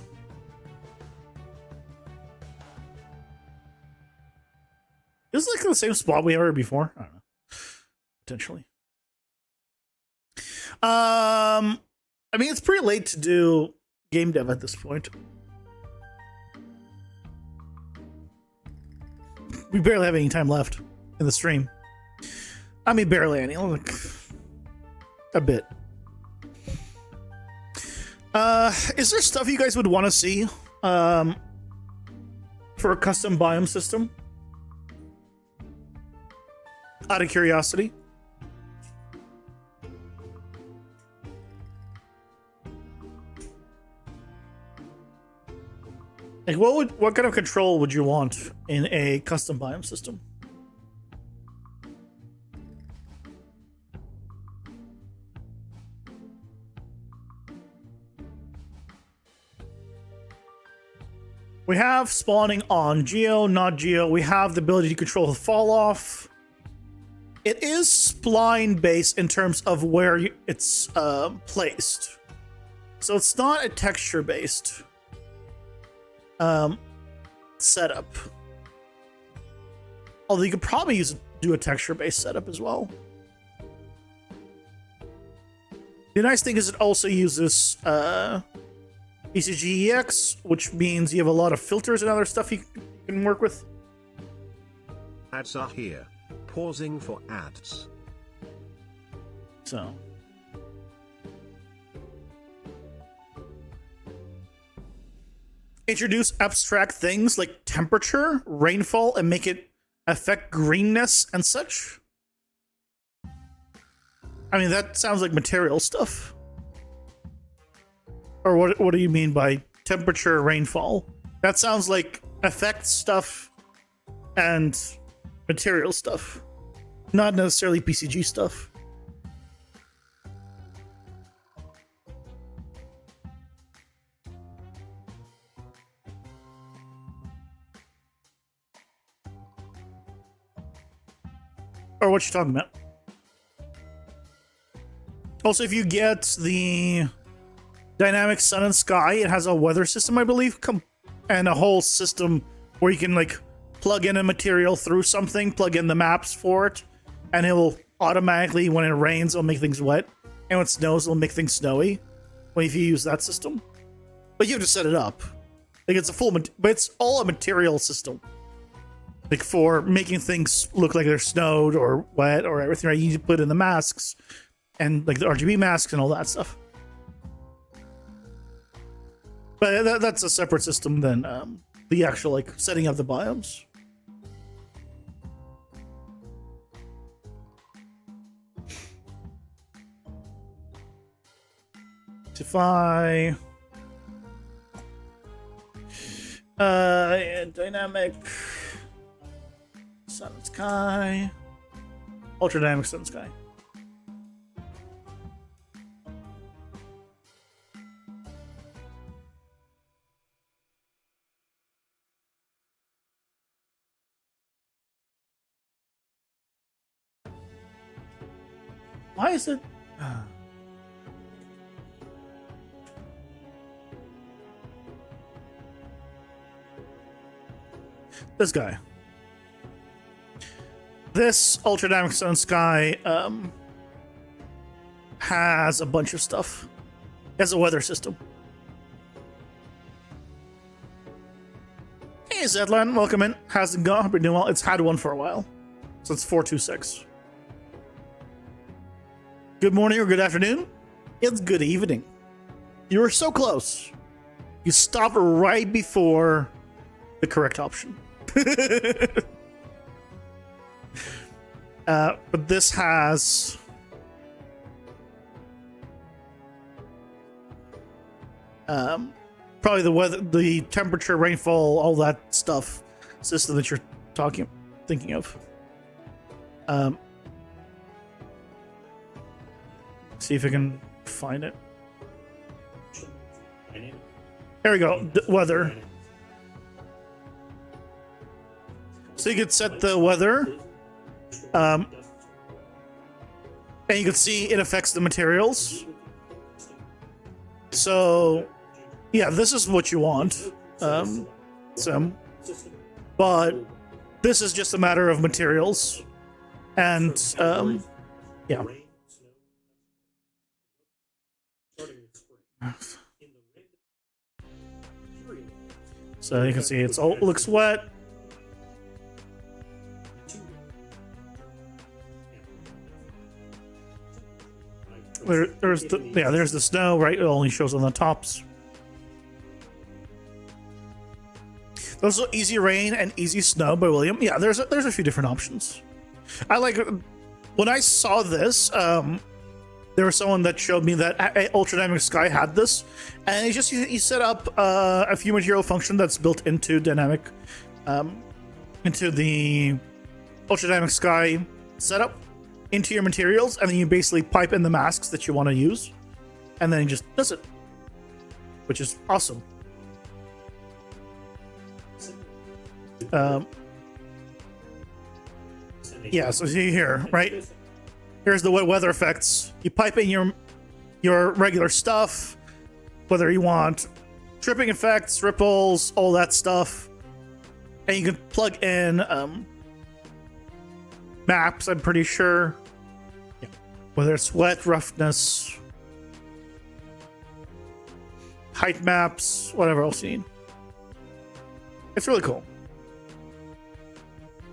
Is this like the same spot we were before? I don't know. Potentially. I mean, it's pretty late to do game dev at this point. We barely have any time left in the stream. I mean, barely any. Like, a bit. Is there stuff you guys would want to see for a custom biome system? Out of curiosity. Like, what kind of control would you want in a custom biome system? We have spawning on geo, not geo. We have the ability to control the fall off. It is spline based in terms of where it's placed, so it's not a texture based setup. Although you could probably do a texture-based setup as well. The nice thing is it also uses PCG EX, which means you have a lot of filters and other stuff you can work with. Ads are here. Pausing for ads. So, introduce abstract things like temperature, rainfall, and make it affect greenness and such? I mean, that sounds like material stuff. Or what do you mean by temperature, rainfall? That sounds like effect stuff and material stuff, not necessarily PCG stuff. Or what you talking about? Also, if you get the dynamic sun and sky, it has a weather system, I believe, and a whole system where you can like plug in a material through something, plug in the maps for it, and it will automatically, when it rains, it'll make things wet, and when it snows, it'll make things snowy. If you use that system, but you have to set it up. Like it's a full, but it's all a material system. Like for making things look like they're snowed or wet or everything, right? You need to put in the masks and like the RGB masks and all that stuff. But that's a separate system than the actual like setting up the biomes. Defy. Dynamic sun and sky. Ultra dynamic sun and sky. Why is it? This guy. This ultra dynamic sun and sky has a bunch of stuff. It has a weather system. Hey Zedlan, welcome in. How's it going? Hope you're doing well. It's had one for a while. So it's 426. Good morning or good afternoon. It's good evening. You were so close. You stopped right before the correct option. But this has probably the weather, the temperature, rainfall, all that stuff system that you're thinking of. See if I can find it. There we go. Weather. So you could set the weather, and you can see it affects the materials. So, yeah, this is what you want. But this is just a matter of materials, and yeah. So you can see it looks wet. There's the snow, right? It only shows on the tops. There's also Easy Rain and Easy Snow by William. Yeah, there's a few different options. I like when I saw this. There was someone that showed me that Ultra Dynamic Sky had this, and it's just you set up a few material function that's built into dynamic, into the Ultra Dynamic Sky setup, into your materials, and then you basically pipe in the masks that you want to use, and then it just does it, which is awesome. Yeah, so see here, right? Here's the wet weather effects. You pipe in your regular stuff, whether you want tripping effects, ripples, all that stuff, and you can plug in maps, I'm pretty sure. Yeah. Whether it's wet, roughness, height maps, whatever else you need. It's really cool.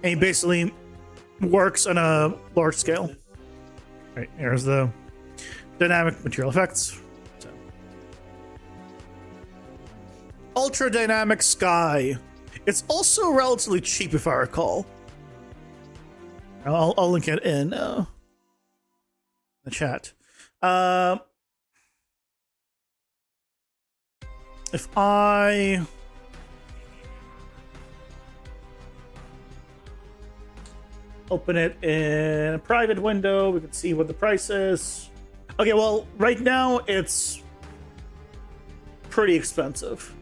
And he basically works on a large scale. Right, here's the dynamic material effects. So. Ultra Dynamic Sky. It's also relatively cheap, if I recall. I'll link it in the chat. If I open it in a private window, we can see what the price is. Okay, well, right now it's pretty expensive,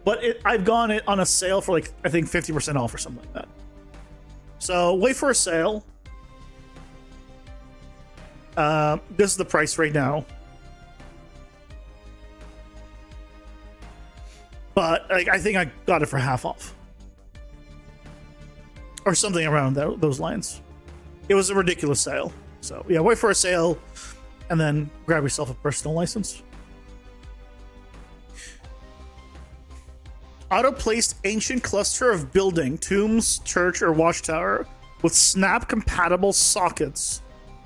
but I've gone it on a sale for like, I think 50% off or something like that. So wait for a sale. This is the price right now. But I think I got it for half off. Or something around those lines. It was a ridiculous sale. So yeah, wait for a sale and then grab yourself a personal license. Auto-placed ancient cluster of building, tombs, church, or watchtower with snap-compatible sockets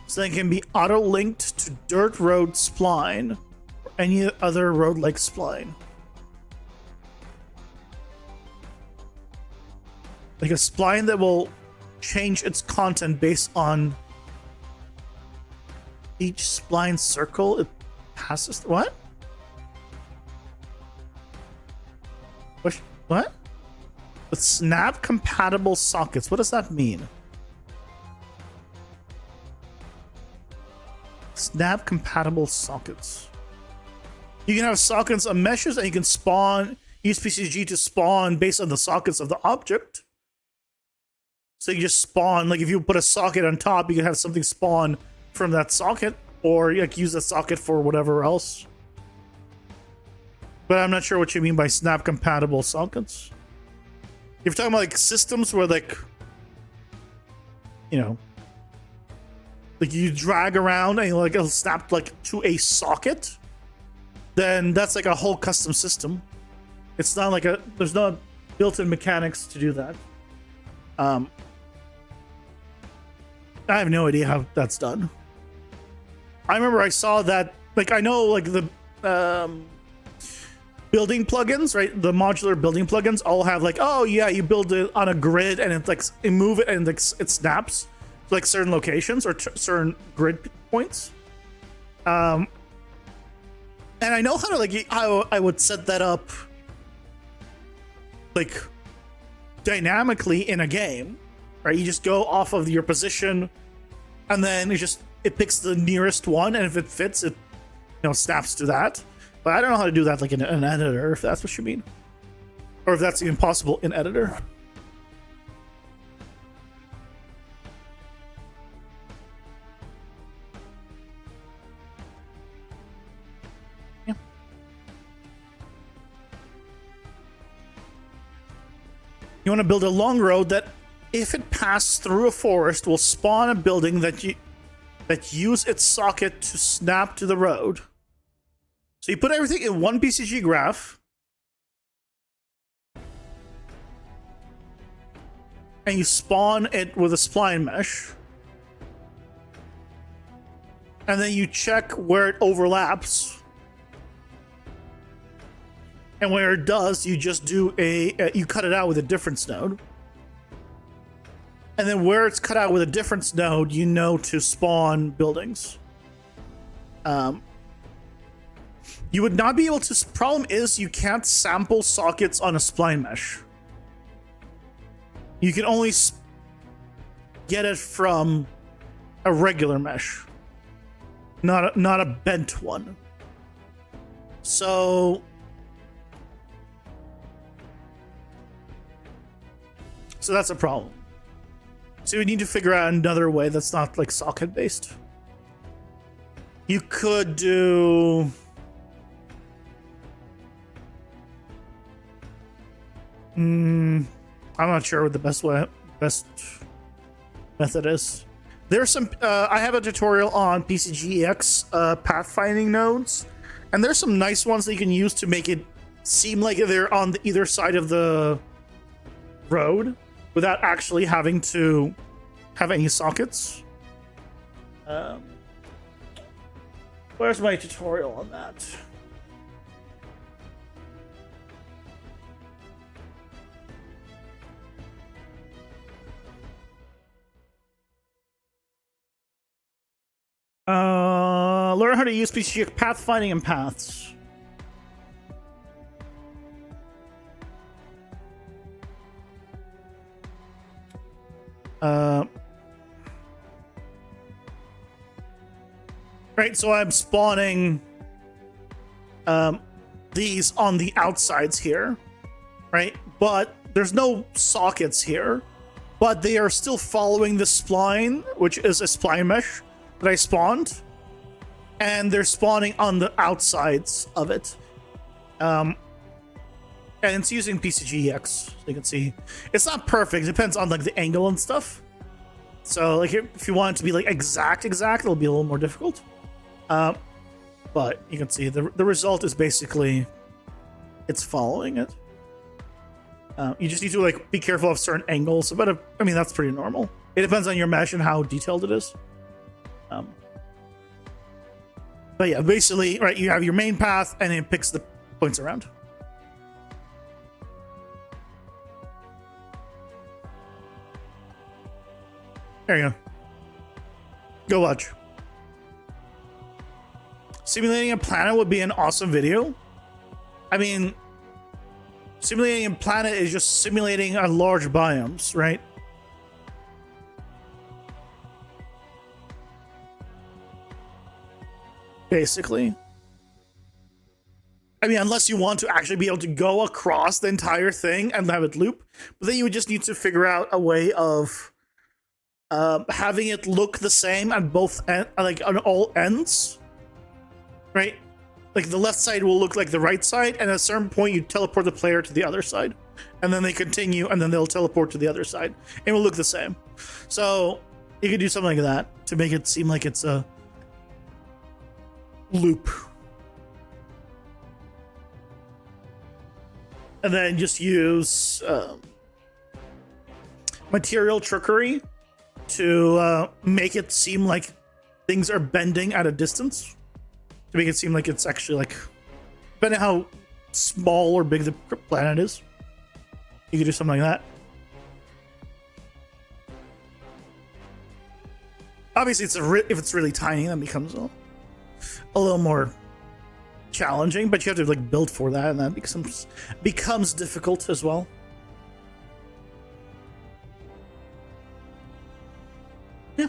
so they can be auto-linked to dirt road spline or any other road-like spline. Like a spline that will change its content based on each spline circle it passes. What? What? With snap compatible sockets. What does that mean? Snap compatible sockets. You can have sockets on meshes, and you can use PCG to spawn based on the sockets of the object. So you just spawn, like if you put a socket on top, you can have something spawn from that socket, or like use that socket for whatever else. But I'm not sure what you mean by snap compatible sockets. If you're talking about like systems where like, you know, like you drag around and like it'll snap like to a socket, then that's like a whole custom system. It's not like there's no built-in mechanics to do that. I have no idea how that's done. I remember I saw that, like I know like the building plugins, right? The modular building plugins all have like, oh yeah, you build it on a grid and it's like you move it and like it snaps to like certain locations or certain grid points. And I know how to like how I would set that up like dynamically in a game, right? You just go off of your position and then it picks the nearest one, and if it fits, it snaps to that. But I don't know how to do that like in an editor, if that's what you mean, or if that's even possible in editor. Yeah. You want to build a long road that, if it passes through a forest, will spawn a building that use its socket to snap to the road. So you put everything in one PCG graph, and you spawn it with a spline mesh, and then you check where it overlaps, and where it does, you just do you cut it out with a difference node. And then where it's cut out with a difference node, to spawn buildings. You would not be able to. Problem is, you can't sample sockets on a spline mesh. You can only get it from a regular mesh, not a bent one. So that's a problem. So we need to figure out another way that's not like socket based. You could do I'm not sure what the best method is. There's some I have a tutorial on PCGX pathfinding nodes, and there's some nice ones that you can use to make it seem like they're on either side of the road without actually having to have any sockets. Where's my tutorial on that? learn how to use PCG pathfinding and paths. Right, so I'm spawning these on the outsides here, right? But there's no sockets here, but they are still following the spline, which is a spline mesh that I spawned, and they're spawning on the outsides of it. And it's using PCGX, so you can see it's not perfect. It depends on like the angle and stuff. So like if you want it to be like exact, it'll be a little more difficult. But you can see the result is basically it's following it. You just need to like be careful of certain angles, but I mean that's pretty normal. It depends on your mesh and how detailed it is. But yeah, basically, right, you have your main path and it picks the points around. There you go. Go watch. Simulating a planet would be an awesome video. I mean, simulating a planet is just simulating a large biomes, right? Basically. I mean, unless you want to actually be able to go across the entire thing and have it loop, but then you would just need to figure out a way of having it look the same at both like on all ends, right? Like the left side will look like the right side, and at a certain point you teleport the player to the other side, and then they continue, and then they'll teleport to the other side. It will look the same. So you could do something like that to make it seem like it's a loop. And then just use material trickery to make it seem like things are bending at a distance. To make it seem like it's actually like, depending on how small or big the planet is, you could do something like that. Obviously, if it's really tiny, that becomes a little more challenging, but you have to like build for that, and that becomes difficult as well. Yeah.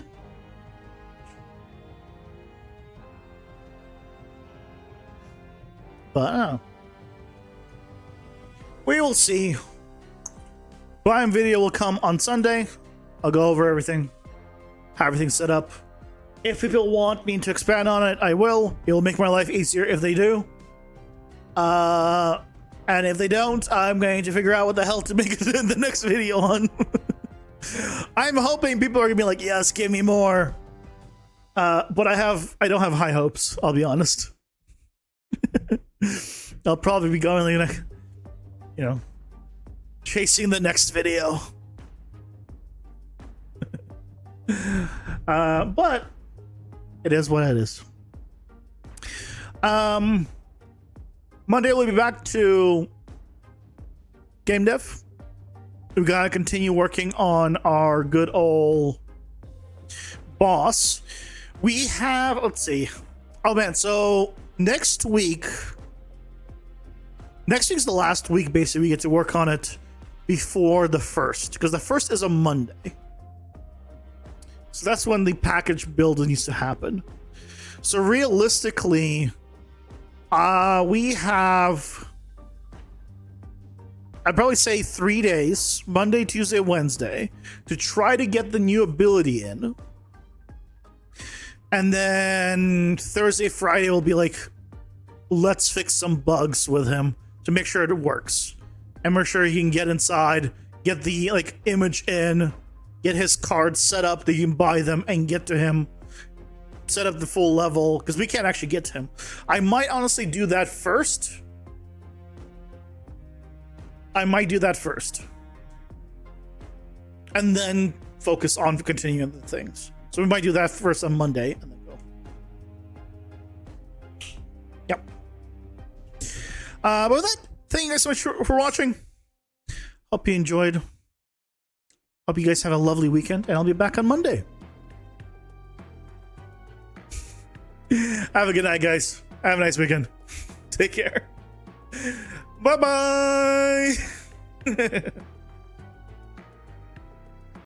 But we will see. Biome video will come on Sunday. I'll go over everything, have everything set up. If people want me to expand on it, I will. It will make my life easier if they do. And if they don't, I'm going to figure out what the hell to make it in the next video on. I'm hoping people are gonna be like, yes, give me more. But I don't have high hopes, I'll be honest. I'll probably be going like, you know, chasing the next video. But it is what it is. Monday we'll be back to game dev. We gotta continue working on our good old boss. We have, let's see. Oh man, so next week's the last week basically we get to work on it before the 1st, because the 1st is a Monday. So that's when the package build needs to happen. So realistically, we have, I'd probably say 3 days, Monday, Tuesday, Wednesday, to try to get the new ability in. And then Thursday, Friday will be like, let's fix some bugs with him to make sure it works. And make sure he can get inside, get the like image in, get his cards set up that you can buy them and get to him, set up the full level, because we can't actually get to him. I might honestly do that first. And then focus on continuing the things. So we might do that first on Monday and then go. Yep. But with that, thank you guys so much for watching. Hope you enjoyed. Hope you guys have a lovely weekend, and I'll be back on Monday. Have a good night, guys. Have a nice weekend. Take care. Bye bye.